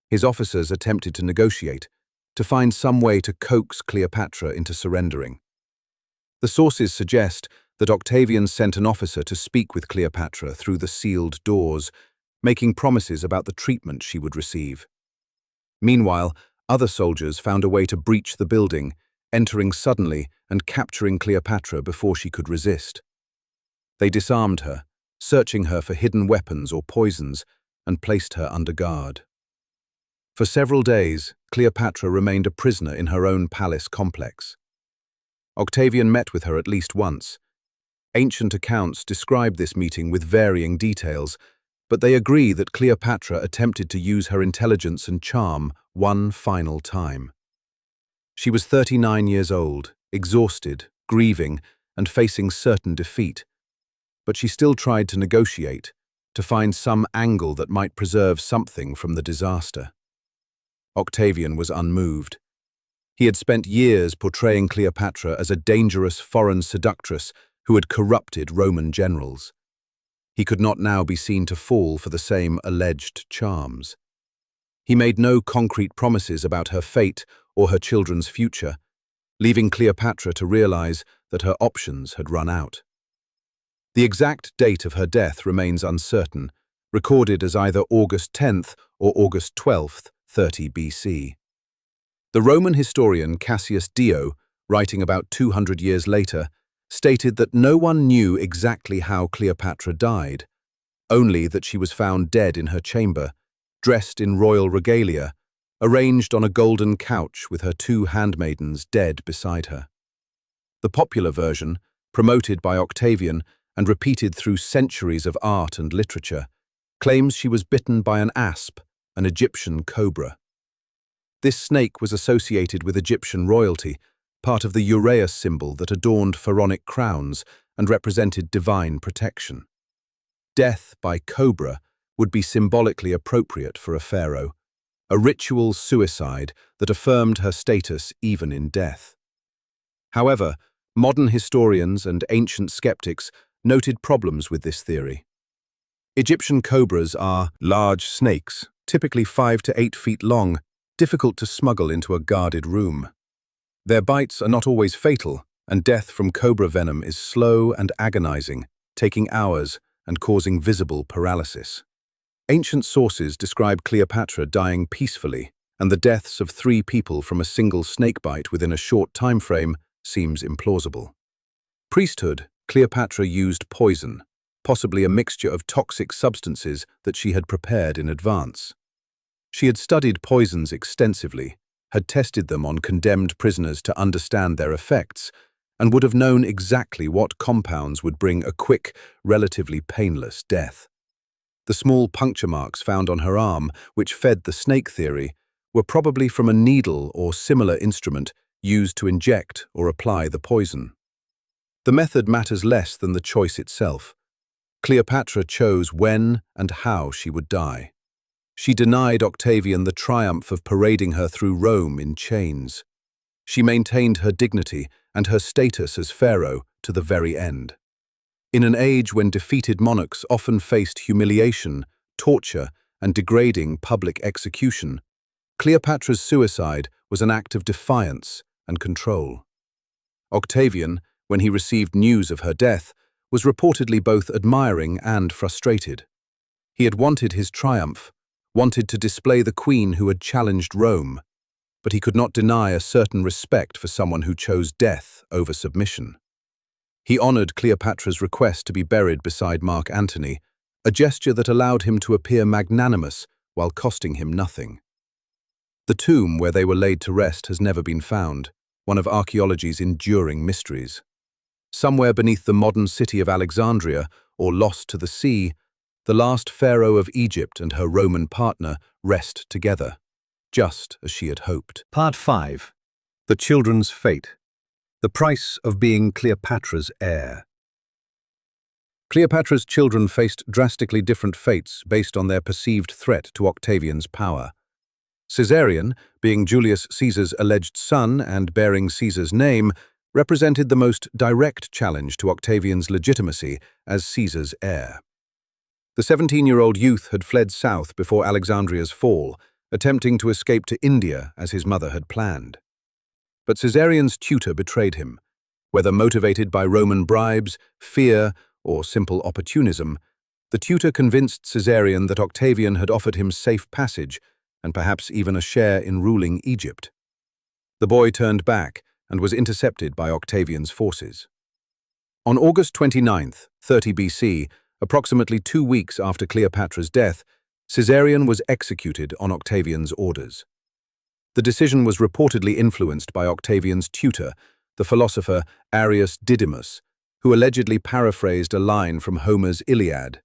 His officers attempted to negotiate, to find some way to coax Cleopatra into surrendering. The sources suggest that Octavian sent an officer to speak with Cleopatra through the sealed doors, making promises about the treatment she would receive. Meanwhile, other soldiers found a way to breach the building, entering suddenly and capturing Cleopatra before she could resist. They disarmed her, searching her for hidden weapons or poisons, and placed her under guard. For several days, Cleopatra remained a prisoner in her own palace complex. Octavian met with her at least once. Ancient accounts describe this meeting with varying details, but they agree that Cleopatra attempted to use her intelligence and charm one final time. She was 39 years old, exhausted, grieving, and facing certain defeat. But she still tried to negotiate, to find some angle that might preserve something from the disaster. Octavian was unmoved. He had spent years portraying Cleopatra as a dangerous foreign seductress who had corrupted Roman generals. He could not now be seen to fall for the same alleged charms. He made no concrete promises about her fate or her children's future, leaving Cleopatra to realize that her options had run out. The exact date of her death remains uncertain, recorded as either August 10th or August 12th, 30 BC. The Roman historian Cassius Dio, writing about 200 years later, stated that no one knew exactly how Cleopatra died, only that she was found dead in her chamber, dressed in royal regalia, arranged on a golden couch with her two handmaidens dead beside her. The popular version, promoted by Octavian and repeated through centuries of art and literature, claims she was bitten by an asp, an Egyptian cobra. This snake was associated with Egyptian royalty, part of the uraeus symbol that adorned pharaonic crowns and represented divine protection. Death by cobra would be symbolically appropriate for a pharaoh, a ritual suicide that affirmed her status even in death. However, modern historians and ancient skeptics noted problems with this theory. Egyptian cobras are large snakes, typically 5 to 8 feet long, difficult to smuggle into a guarded room. Their bites are not always fatal, and death from cobra venom is slow and agonizing, taking hours and causing visible paralysis. Ancient sources describe Cleopatra dying peacefully, and the deaths of 3 people from a single snakebite within a short time frame seems implausible. Priesthood: Cleopatra used poison, possibly a mixture of toxic substances that she had prepared in advance. She had studied poisons extensively, had tested them on condemned prisoners to understand their effects, and would have known exactly what compounds would bring a quick, relatively painless death. The small puncture marks found on her arm, which fed the snake theory, were probably from a needle or similar instrument used to inject or apply the poison. The method matters less than the choice itself. Cleopatra chose when and how she would die. She denied Octavian the triumph of parading her through Rome in chains. She maintained her dignity and her status as pharaoh to the very end. In an age when defeated monarchs often faced humiliation, torture, and degrading public execution, Cleopatra's suicide was an act of defiance and control. Octavian, when he received news of her death, was reportedly both admiring and frustrated. He had wanted his triumph, wanted to display the queen who had challenged Rome, but he could not deny a certain respect for someone who chose death over submission. He honored Cleopatra's request to be buried beside Mark Antony, a gesture that allowed him to appear magnanimous while costing him nothing. The tomb where they were laid to rest has never been found, one of archaeology's enduring mysteries. Somewhere beneath the modern city of Alexandria, or lost to the sea, the last pharaoh of Egypt and her Roman partner rest together, just as she had hoped. Part 5. The Children's Fate. The Price of Being Cleopatra's Heir. Cleopatra's children faced drastically different fates based on their perceived threat to Octavian's power. Caesarion, being Julius Caesar's alleged son and bearing Caesar's name, represented the most direct challenge to Octavian's legitimacy as Caesar's heir. The 17-year-old youth had fled south before Alexandria's fall, attempting to escape to India as his mother had planned. But Caesarion's tutor betrayed him. Whether motivated by Roman bribes, fear, or simple opportunism, the tutor convinced Caesarion that Octavian had offered him safe passage and perhaps even a share in ruling Egypt. The boy turned back and was intercepted by Octavian's forces. On August 29th, 30 BC, approximately 2 weeks after Cleopatra's death, Caesarion was executed on Octavian's orders. The decision was reportedly influenced by Octavian's tutor, the philosopher Arrius Didymus, who allegedly paraphrased a line from Homer's Iliad.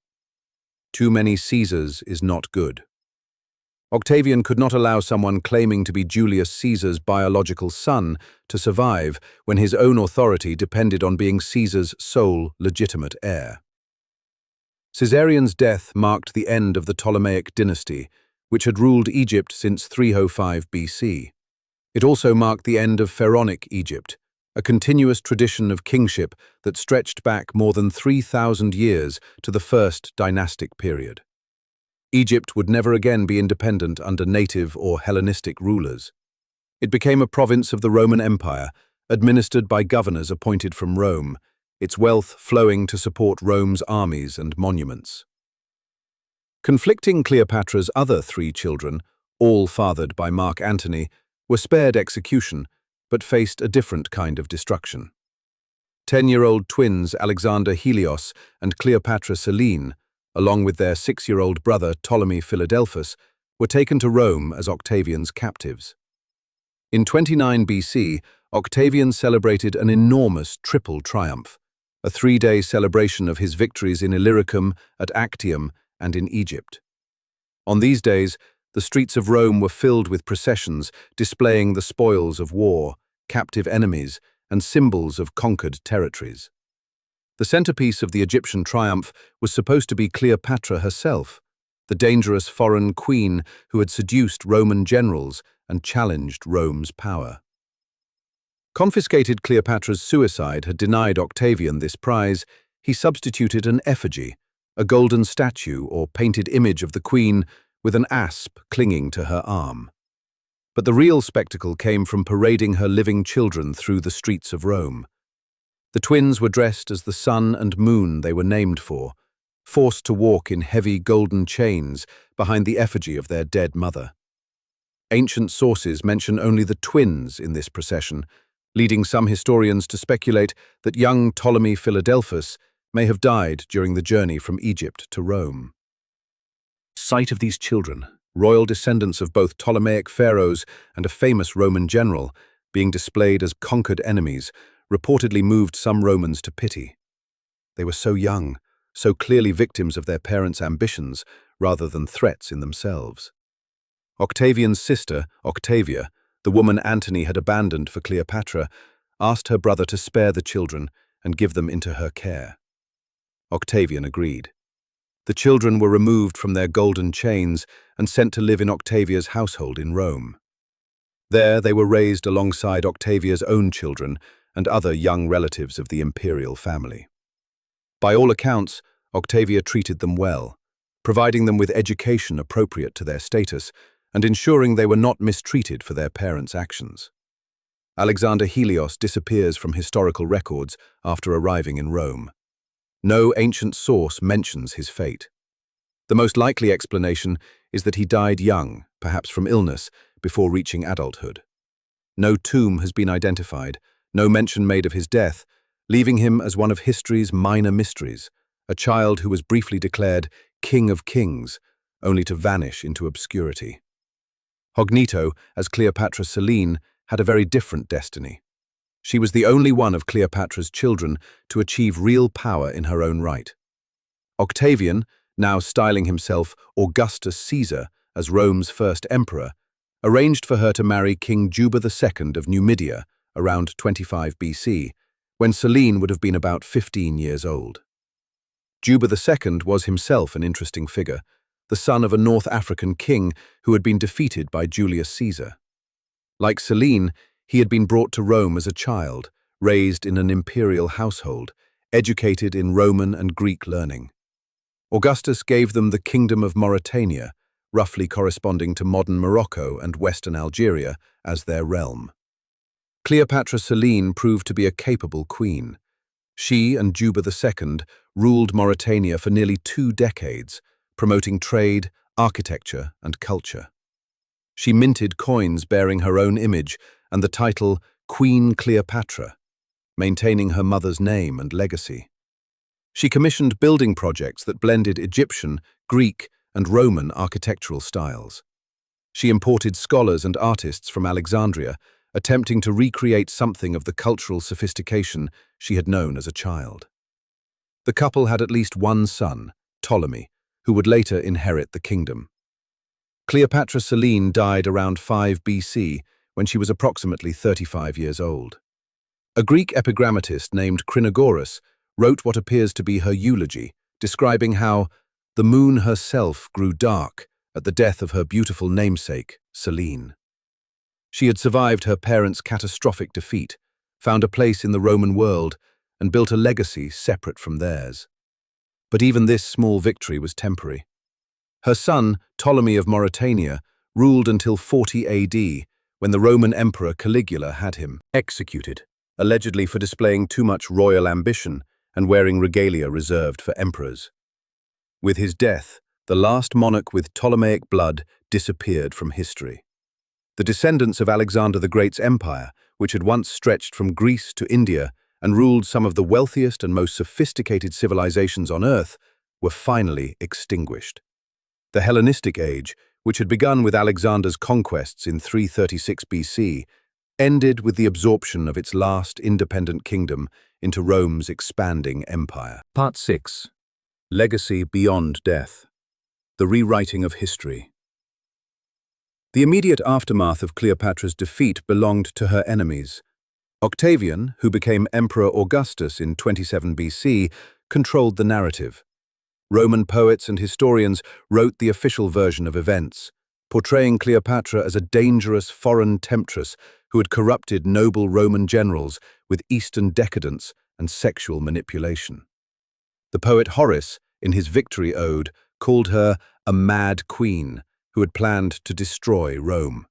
Too many Caesars is not good. Octavian could not allow someone claiming to be Julius Caesar's biological son to survive when his own authority depended on being Caesar's sole legitimate heir. Caesarion's death marked the end of the Ptolemaic dynasty, which had ruled Egypt since 305 BC. It also marked the end of Pharaonic Egypt, a continuous tradition of kingship that stretched back more than 3,000 years to the first dynastic period. Egypt would never again be independent under native or Hellenistic rulers. It became a province of the Roman Empire, administered by governors appointed from Rome, its wealth flowing to support Rome's armies and monuments. Conflicting Cleopatra's other 3 children, all fathered by Mark Antony, were spared execution, but faced a different kind of destruction. 10-year-old twins Alexander Helios and Cleopatra Selene, along with their 6-year-old brother Ptolemy Philadelphus, were taken to Rome as Octavian's captives. In 29 BC, Octavian celebrated an enormous triple triumph, a 3-day celebration of his victories in Illyricum, at Actium, and in Egypt. On these days, the streets of Rome were filled with processions displaying the spoils of war, captive enemies, and symbols of conquered territories. The centerpiece of the Egyptian triumph was supposed to be Cleopatra herself, the dangerous foreign queen who had seduced Roman generals and challenged Rome's power. Confiscated Cleopatra's suicide had denied Octavian this prize. He substituted an effigy, a golden statue or painted image of the queen with an asp clinging to her arm. But the real spectacle came from parading her living children through the streets of Rome. The twins were dressed as the sun and moon they were named for, forced to walk in heavy golden chains behind the effigy of their dead mother. Ancient sources mention only the twins in this procession, leading some historians to speculate that young Ptolemy Philadelphus may have died during the journey from Egypt to Rome. Sight of these children, royal descendants of both Ptolemaic pharaohs and a famous Roman general, being displayed as conquered enemies, reportedly moved some Romans to pity. They were so young, so clearly victims of their parents' ambitions rather than threats in themselves. Octavian's sister, Octavia, the woman Antony had abandoned for Cleopatra, asked her brother to spare the children and give them into her care. Octavian agreed. The children were removed from their golden chains and sent to live in Octavia's household in Rome. There they were raised alongside Octavia's own children and other young relatives of the imperial family. By all accounts, Octavia treated them well, providing them with education appropriate to their status and ensuring they were not mistreated for their parents' actions. Alexander Helios disappears from historical records after arriving in Rome. No ancient source mentions his fate. The most likely explanation is that he died young, perhaps from illness, before reaching adulthood. No tomb has been identified, no mention made of his death, leaving him as one of history's minor mysteries, a child who was briefly declared King of Kings, only to vanish into obscurity. Hognito, as Cleopatra Selene, had a very different destiny. She was the only one of Cleopatra's children to achieve real power in her own right. Octavian, now styling himself Augustus Caesar as Rome's first emperor, arranged for her to marry King Juba II of Numidia around 25 BC, when Selene would have been about 15 years old. Juba II was himself an interesting figure, the son of a North African king who had been defeated by Julius Caesar. Like Selene, he had been brought to Rome as a child, raised in an imperial household, educated in Roman and Greek learning. Augustus gave them the Kingdom of Mauritania, roughly corresponding to modern Morocco and western Algeria, as their realm. Cleopatra Selene proved to be a capable queen. She and Juba II ruled Mauritania for nearly 2 decades, promoting trade, architecture, and culture. She minted coins bearing her own image and the title Queen Cleopatra, maintaining her mother's name and legacy. She commissioned building projects that blended Egyptian, Greek, and Roman architectural styles. She imported scholars and artists from Alexandria, attempting to recreate something of the cultural sophistication she had known as a child. The couple had at least one son, Ptolemy, who would later inherit the kingdom. Cleopatra Selene died around 5 BC when she was approximately 35 years old. A Greek epigrammatist named Crinagoras wrote what appears to be her eulogy, describing how the moon herself grew dark at the death of her beautiful namesake, Selene. She had survived her parents' catastrophic defeat, found a place in the Roman world, and built a legacy separate from theirs. But even this small victory was temporary. Her son, Ptolemy of Mauritania, ruled until 40 AD, when the Roman Emperor Caligula had him executed, allegedly for displaying too much royal ambition and wearing regalia reserved for emperors. With his death, the last monarch with Ptolemaic blood disappeared from history. The descendants of Alexander the Great's empire, which had once stretched from Greece to India and ruled some of the wealthiest and most sophisticated civilizations on Earth, were finally extinguished. The Hellenistic age, which had begun with Alexander's conquests in 336 BC, ended with the absorption of its last independent kingdom into Rome's expanding empire. Part 6. Legacy Beyond Death. The Rewriting of History. The immediate aftermath of Cleopatra's defeat belonged to her enemies. Octavian, who became Emperor Augustus in 27 BC, controlled the narrative. Roman poets and historians wrote the official version of events, portraying Cleopatra as a dangerous foreign temptress who had corrupted noble Roman generals with Eastern decadence and sexual manipulation. The poet Horace, in his Victory Ode, called her a mad queen who had planned to destroy Rome.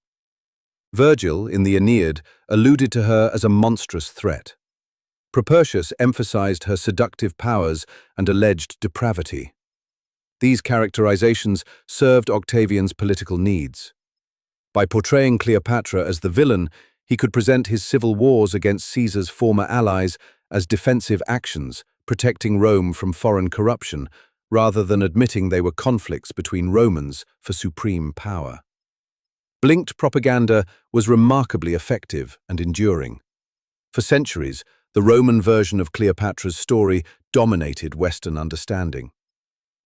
Virgil, in the Aeneid, alluded to her as a monstrous threat. Propertius emphasized her seductive powers and alleged depravity. These characterizations served Octavian's political needs. By portraying Cleopatra as the villain, he could present his civil wars against Caesar's former allies as defensive actions, protecting Rome from foreign corruption, rather than admitting they were conflicts between Romans for supreme power. Blinked propaganda was remarkably effective and enduring. For centuries, the Roman version of Cleopatra's story dominated Western understanding.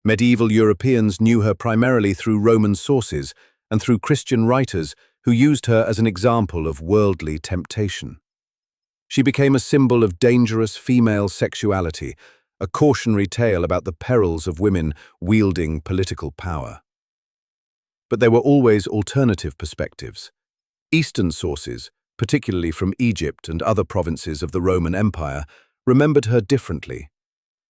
Medieval Europeans knew her primarily through Roman sources and through Christian writers who used her as an example of worldly temptation. She became a symbol of dangerous female sexuality, a cautionary tale about the perils of women wielding political power. But there were always alternative perspectives. Eastern sources, particularly from Egypt and other provinces of the Roman Empire, remembered her differently.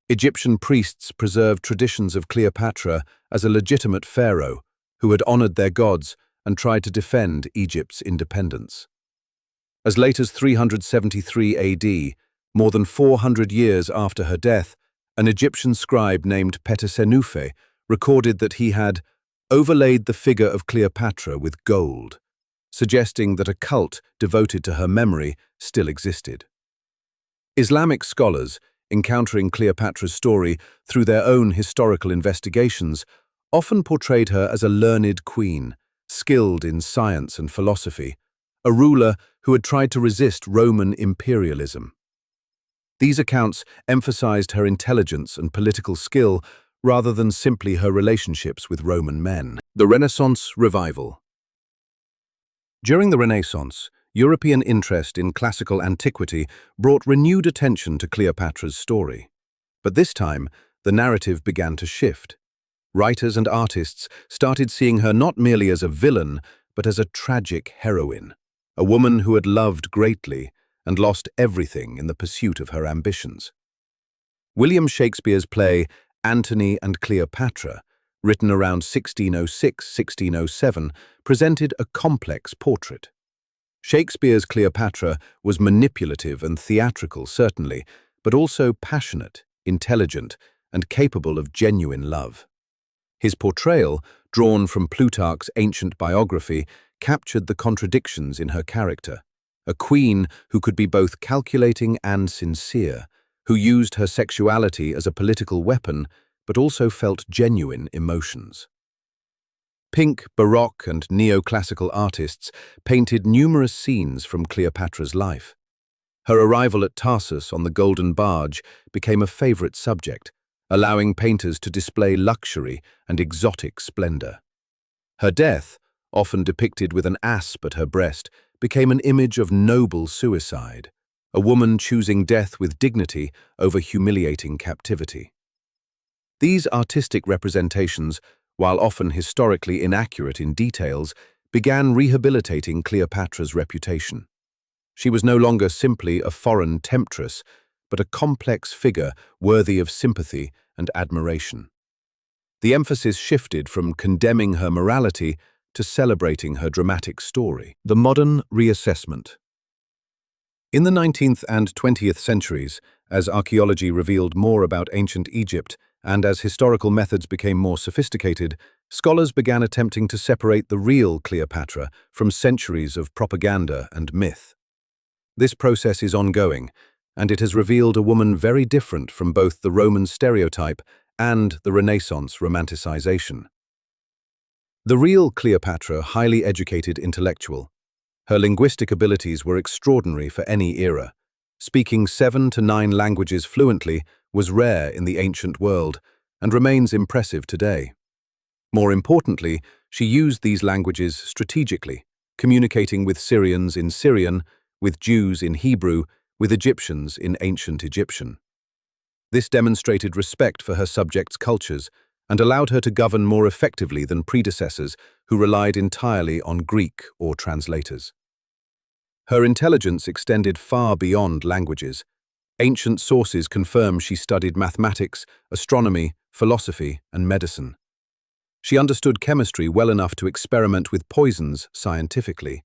Egyptian priests preserved traditions of Cleopatra as a legitimate pharaoh who had honored their gods and tried to defend Egypt's independence. As late as 373 AD, more than 400 years after her death, an Egyptian scribe named Petasenuphe recorded that he had overlaid the figure of Cleopatra with gold, suggesting that a cult devoted to her memory still existed. Islamic scholars, encountering Cleopatra's story through their own historical investigations, often portrayed her as a learned queen, skilled in science and philosophy, a ruler who had tried to resist Roman imperialism. These accounts emphasized her intelligence and political skill rather than simply her relationships with Roman men. The Renaissance Revival. During the Renaissance, European interest in classical antiquity brought renewed attention to Cleopatra's story. But this time, the narrative began to shift. Writers and artists started seeing her not merely as a villain, but as a tragic heroine, a woman who had loved greatly and lost everything in the pursuit of her ambitions. William Shakespeare's play Antony and Cleopatra, written around 1606–1607, presented a complex portrait. Shakespeare's Cleopatra was manipulative and theatrical, certainly, but also passionate, intelligent, and capable of genuine love. His portrayal, drawn from Plutarch's ancient biography, captured the contradictions in her character, a queen who could be both calculating and sincere, who used her sexuality as a political weapon, but also felt genuine emotions. Pink, Baroque, and neoclassical artists painted numerous scenes from Cleopatra's life. Her arrival at Tarsus on the Golden Barge became a favorite subject, allowing painters to display luxury and exotic splendor. Her death, often depicted with an asp at her breast, became an image of noble suicide, a woman choosing death with dignity over humiliating captivity. These artistic representations, while often historically inaccurate in details, began rehabilitating Cleopatra's reputation. She was no longer simply a foreign temptress, but a complex figure worthy of sympathy and admiration. The emphasis shifted from condemning her morality to celebrating her dramatic story. The modern reassessment. In the 19th and 20th centuries, as archaeology revealed more about ancient Egypt and as historical methods became more sophisticated, scholars began attempting to separate the real Cleopatra from centuries of propaganda and myth. This process is ongoing, and it has revealed a woman very different from both the Roman stereotype and the Renaissance romanticization. The real Cleopatra, highly educated intellectual. Her linguistic abilities were extraordinary for any era. Speaking 7 to 9 languages fluently was rare in the ancient world and remains impressive today. More importantly, she used these languages strategically, communicating with Syrians in Syrian, with Jews in Hebrew, with Egyptians in ancient Egyptian. This demonstrated respect for her subjects' cultures and allowed her to govern more effectively than predecessors who relied entirely on Greek or translators. Her intelligence extended far beyond languages. Ancient sources confirm she studied mathematics, astronomy, philosophy, and medicine. She understood chemistry well enough to experiment with poisons scientifically.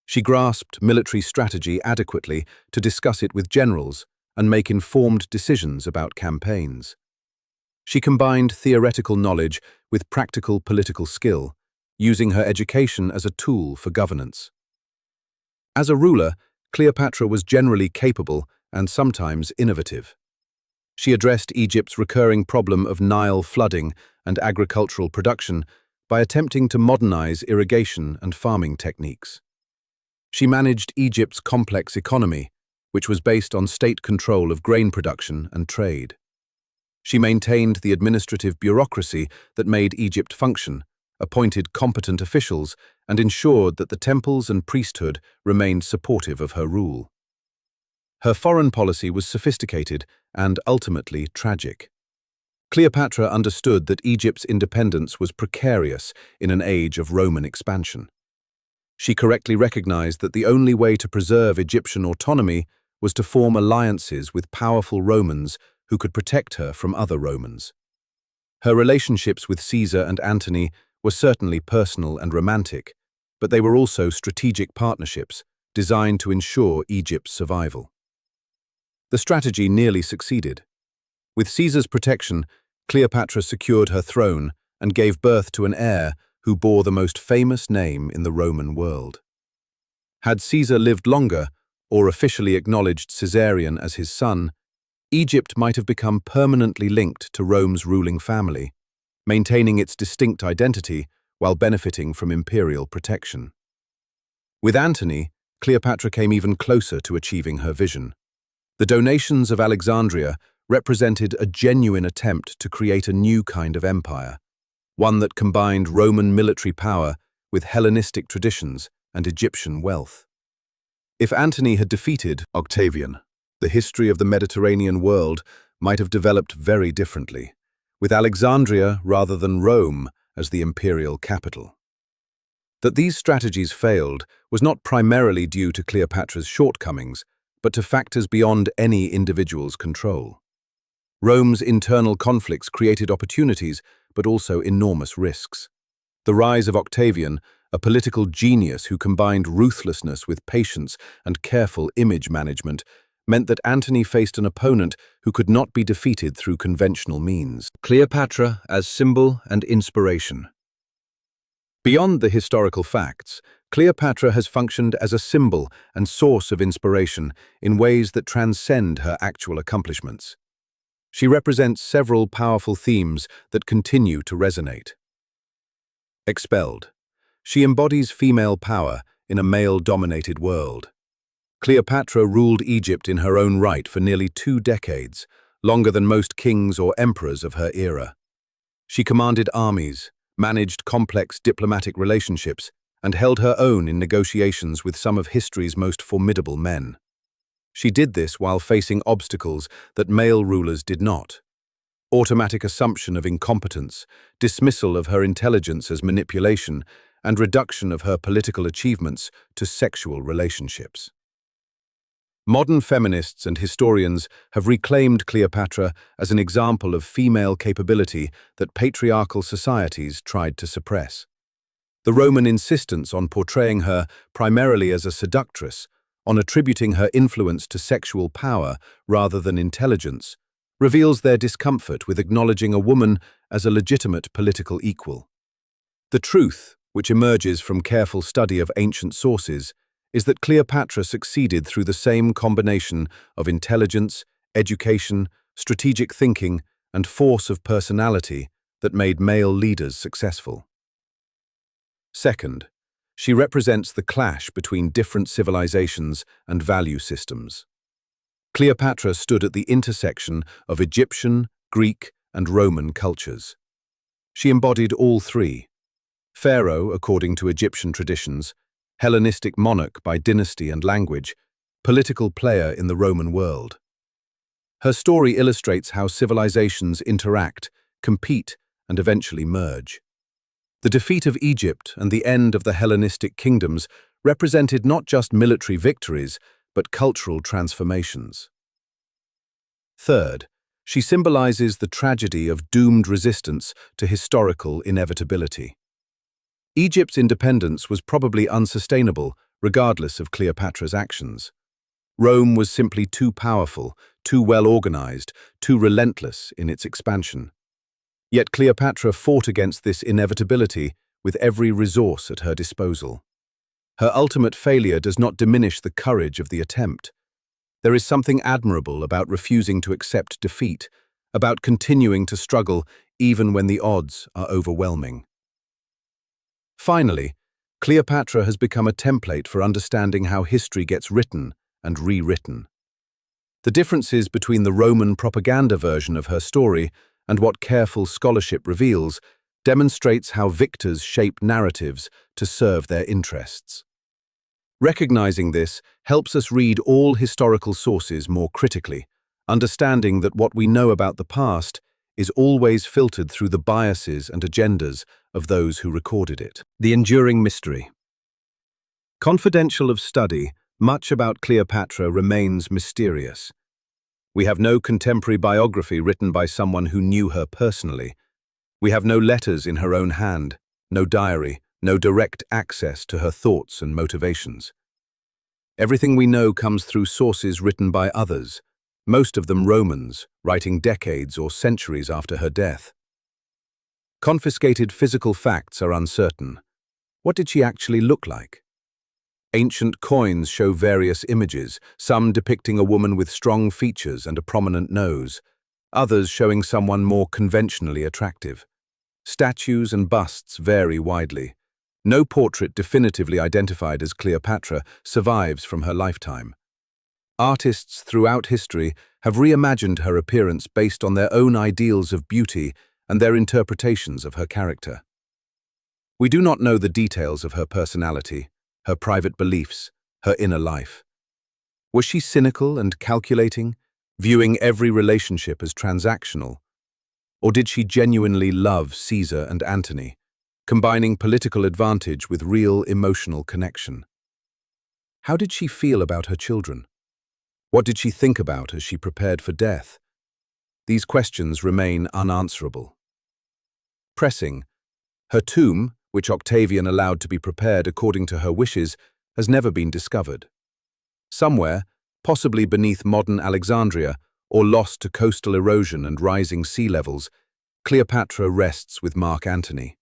She grasped military strategy adequately to discuss it with generals and make informed decisions about campaigns. She combined theoretical knowledge with practical political skill, using her education as a tool for governance. As a ruler, Cleopatra was generally capable and sometimes innovative. She addressed Egypt's recurring problem of Nile flooding and agricultural production by attempting to modernize irrigation and farming techniques. She managed Egypt's complex economy, which was based on state control of grain production and trade. She maintained the administrative bureaucracy that made Egypt function, appointed competent officials, and ensured that the temples and priesthood remained supportive of her rule. Her foreign policy was sophisticated and ultimately tragic. Cleopatra understood that Egypt's independence was precarious in an age of Roman expansion. She correctly recognized that the only way to preserve Egyptian autonomy was to form alliances with powerful Romans who could protect her from other Romans. Her relationships with Caesar and Antony were certainly personal and romantic, but they were also strategic partnerships designed to ensure Egypt's survival. The strategy nearly succeeded. With Caesar's protection, Cleopatra secured her throne and gave birth to an heir who bore the most famous name in the Roman world. Had Caesar lived longer, or officially acknowledged Caesarion as his son, Egypt might have become permanently linked to Rome's ruling family, maintaining its distinct identity while benefiting from imperial protection. With Antony, Cleopatra came even closer to achieving her vision. The donations of Alexandria represented a genuine attempt to create a new kind of empire, one that combined Roman military power with Hellenistic traditions and Egyptian wealth. If Antony had defeated Octavian, the history of the Mediterranean world might have developed very differently, with Alexandria rather than Rome as the imperial capital. That these strategies failed was not primarily due to Cleopatra's shortcomings, but to factors beyond any individual's control. Rome's internal conflicts created opportunities, but also enormous risks. The rise of Octavian, a political genius who combined ruthlessness with patience and careful image management, meant that Antony faced an opponent who could not be defeated through conventional means. Cleopatra as symbol and inspiration. Beyond the historical facts, Cleopatra has functioned as a symbol and source of inspiration in ways that transcend her actual accomplishments. She represents several powerful themes that continue to resonate. Expelled. She embodies female power in a male-dominated world. Cleopatra ruled Egypt in her own right for nearly 2 decades, longer than most kings or emperors of her era. She commanded armies, managed complex diplomatic relationships, and held her own in negotiations with some of history's most formidable men. She did this while facing obstacles that male rulers did not: automatic assumption of incompetence, dismissal of her intelligence as manipulation, and reduction of her political achievements to sexual relationships. Modern feminists and historians have reclaimed Cleopatra as an example of female capability that patriarchal societies tried to suppress. The Roman insistence on portraying her primarily as a seductress, on attributing her influence to sexual power rather than intelligence, reveals their discomfort with acknowledging a woman as a legitimate political equal. The truth, which emerges from careful study of ancient sources, is that Cleopatra succeeded through the same combination of intelligence, education, strategic thinking, and force of personality that made male leaders successful. Second, she represents the clash between different civilizations and value systems. Cleopatra stood at the intersection of Egyptian, Greek, and Roman cultures. She embodied all three: Pharaoh, according to Egyptian traditions; Hellenistic monarch by dynasty and language; political player in the Roman world. Her story illustrates how civilizations interact, compete, and eventually merge. The defeat of Egypt and the end of the Hellenistic kingdoms represented not just military victories, but cultural transformations. Third, she symbolizes the tragedy of doomed resistance to historical inevitability. Egypt's independence was probably unsustainable, regardless of Cleopatra's actions. Rome was simply too powerful, too well-organized, too relentless in its expansion. Yet Cleopatra fought against this inevitability with every resource at her disposal. Her ultimate failure does not diminish the courage of the attempt. There is something admirable about refusing to accept defeat, about continuing to struggle even when the odds are overwhelming. Finally, Cleopatra has become a template for understanding how history gets written and rewritten. The differences between the Roman propaganda version of her story and what careful scholarship reveals demonstrates how victors shape narratives to serve their interests. Recognizing this helps us read all historical sources more critically, understanding that what we know about the past is always filtered through the biases and agendas of those who recorded it. The enduring mystery. Confidential of study, much about Cleopatra remains mysterious. We have no contemporary biography written by someone who knew her personally. We have no letters in her own hand, no diary, no direct access to her thoughts and motivations. Everything we know comes through sources written by others, most of them Romans, writing decades or centuries after her death. Confiscated physical facts are uncertain. What did she actually look like? Ancient coins show various images, some depicting a woman with strong features and a prominent nose, others showing someone more conventionally attractive. Statues and busts vary widely. No portrait definitively identified as Cleopatra survives from her lifetime. Artists throughout history have reimagined her appearance based on their own ideals of beauty and their interpretations of her character. We do not know the details of her personality, her private beliefs, her inner life. Was she cynical and calculating, viewing every relationship as transactional? Or did she genuinely love Caesar and Antony, combining political advantage with real emotional connection? How did she feel about her children? What did she think about as she prepared for death? These questions remain unanswerable. Pressing, her tomb, which Octavian allowed to be prepared according to her wishes, has never been discovered. Somewhere, possibly beneath modern Alexandria, or lost to coastal erosion and rising sea levels, Cleopatra rests with Mark Antony.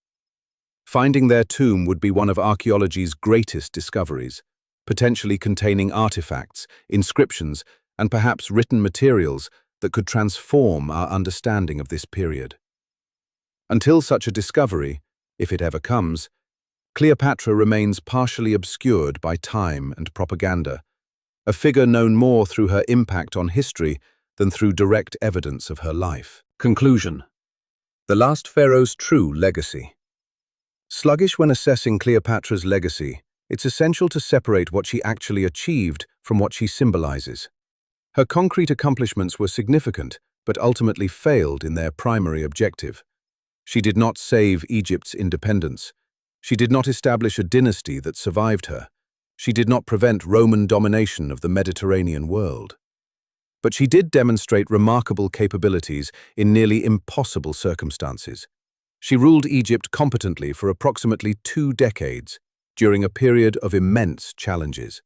Finding their tomb would be one of archaeology's greatest discoveries, potentially containing artifacts, inscriptions, and perhaps written materials that could transform our understanding of this period. Until such a discovery, if it ever comes, Cleopatra remains partially obscured by time and propaganda, a figure known more through her impact on history than through direct evidence of her life. Conclusion. The last pharaoh's true legacy. Sluggish when assessing Cleopatra's legacy, it's essential to separate what she actually achieved from what she symbolizes. Her concrete accomplishments were significant, but ultimately failed in their primary objective. She did not save Egypt's independence. She did not establish a dynasty that survived her. She did not prevent Roman domination of the Mediterranean world. But she did demonstrate remarkable capabilities in nearly impossible circumstances. She ruled Egypt competently for approximately 2 decades, during a period of immense challenges.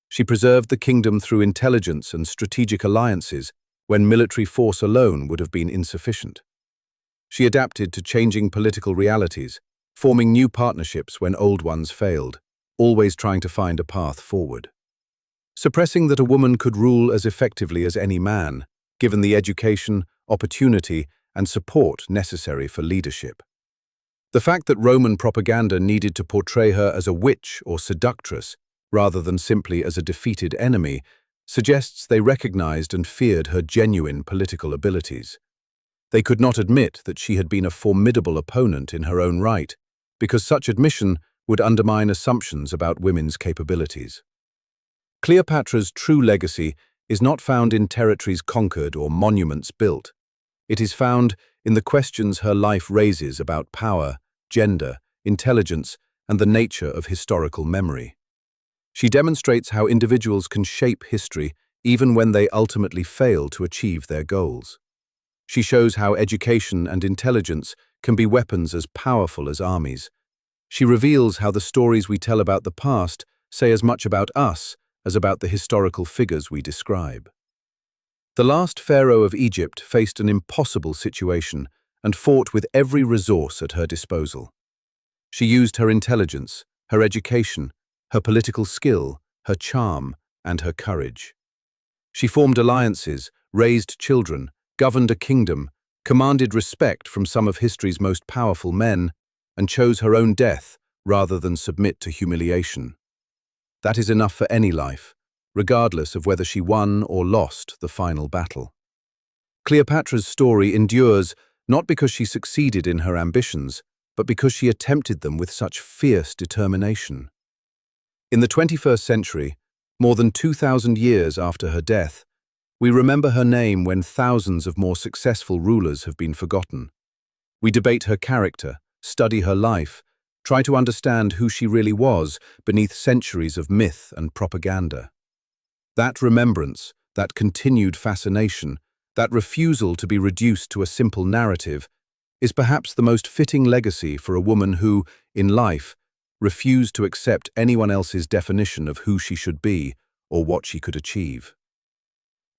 She preserved the kingdom through intelligence and strategic alliances when military force alone would have been insufficient. She adapted to changing political realities, forming new partnerships when old ones failed, always trying to find a path forward. Suppressing that a woman could rule as effectively as any man, given the education, opportunity, and support necessary for leadership. The fact that Roman propaganda needed to portray her as a witch or seductress, rather than simply as a defeated enemy, suggests they recognized and feared her genuine political abilities. They could not admit that she had been a formidable opponent in her own right, because such admission would undermine assumptions about women's capabilities. Cleopatra's true legacy is not found in territories conquered or monuments built. It is found in the questions her life raises about power, gender, intelligence, and the nature of historical memory. She demonstrates how individuals can shape history even when they ultimately fail to achieve their goals. She shows how education and intelligence can be weapons as powerful as armies. She reveals how the stories we tell about the past say as much about us as about the historical figures we describe. The last pharaoh of Egypt faced an impossible situation and fought with every resource at her disposal. She used her intelligence, her education, her political skill, her charm, and her courage. She formed alliances, raised children, governed a kingdom, commanded respect from some of history's most powerful men, and chose her own death rather than submit to humiliation. That is enough for any life, regardless of whether she won or lost the final battle. Cleopatra's story endures not because she succeeded in her ambitions, but because she attempted them with such fierce determination. In the 21st century, more than 2,000 years after her death, we remember her name when thousands of more successful rulers have been forgotten. We debate her character, study her life, try to understand who she really was beneath centuries of myth and propaganda. That remembrance, that continued fascination, that refusal to be reduced to a simple narrative, is perhaps the most fitting legacy for a woman who, in life, refused to accept anyone else's definition of who she should be or what she could achieve.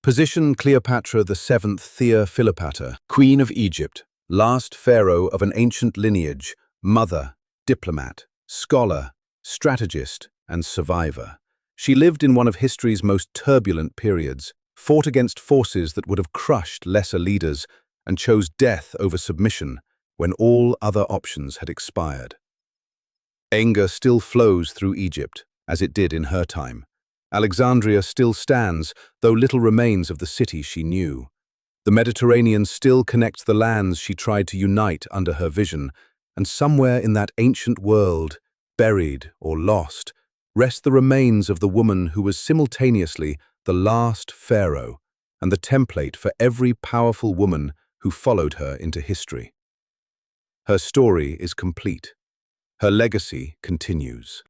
Position Cleopatra VII Philopator, Queen of Egypt, last pharaoh of an ancient lineage, mother, diplomat, scholar, strategist, and survivor. She lived in one of history's most turbulent periods, fought against forces that would have crushed lesser leaders, and chose death over submission when all other options had expired. Anger still flows through Egypt, as it did in her time. Alexandria still stands, though little remains of the city she knew. The Mediterranean still connects the lands she tried to unite under her vision, and somewhere in that ancient world, buried or lost, rest the remains of the woman who was simultaneously the last pharaoh and the template for every powerful woman who followed her into history. Her story is complete. Her legacy continues.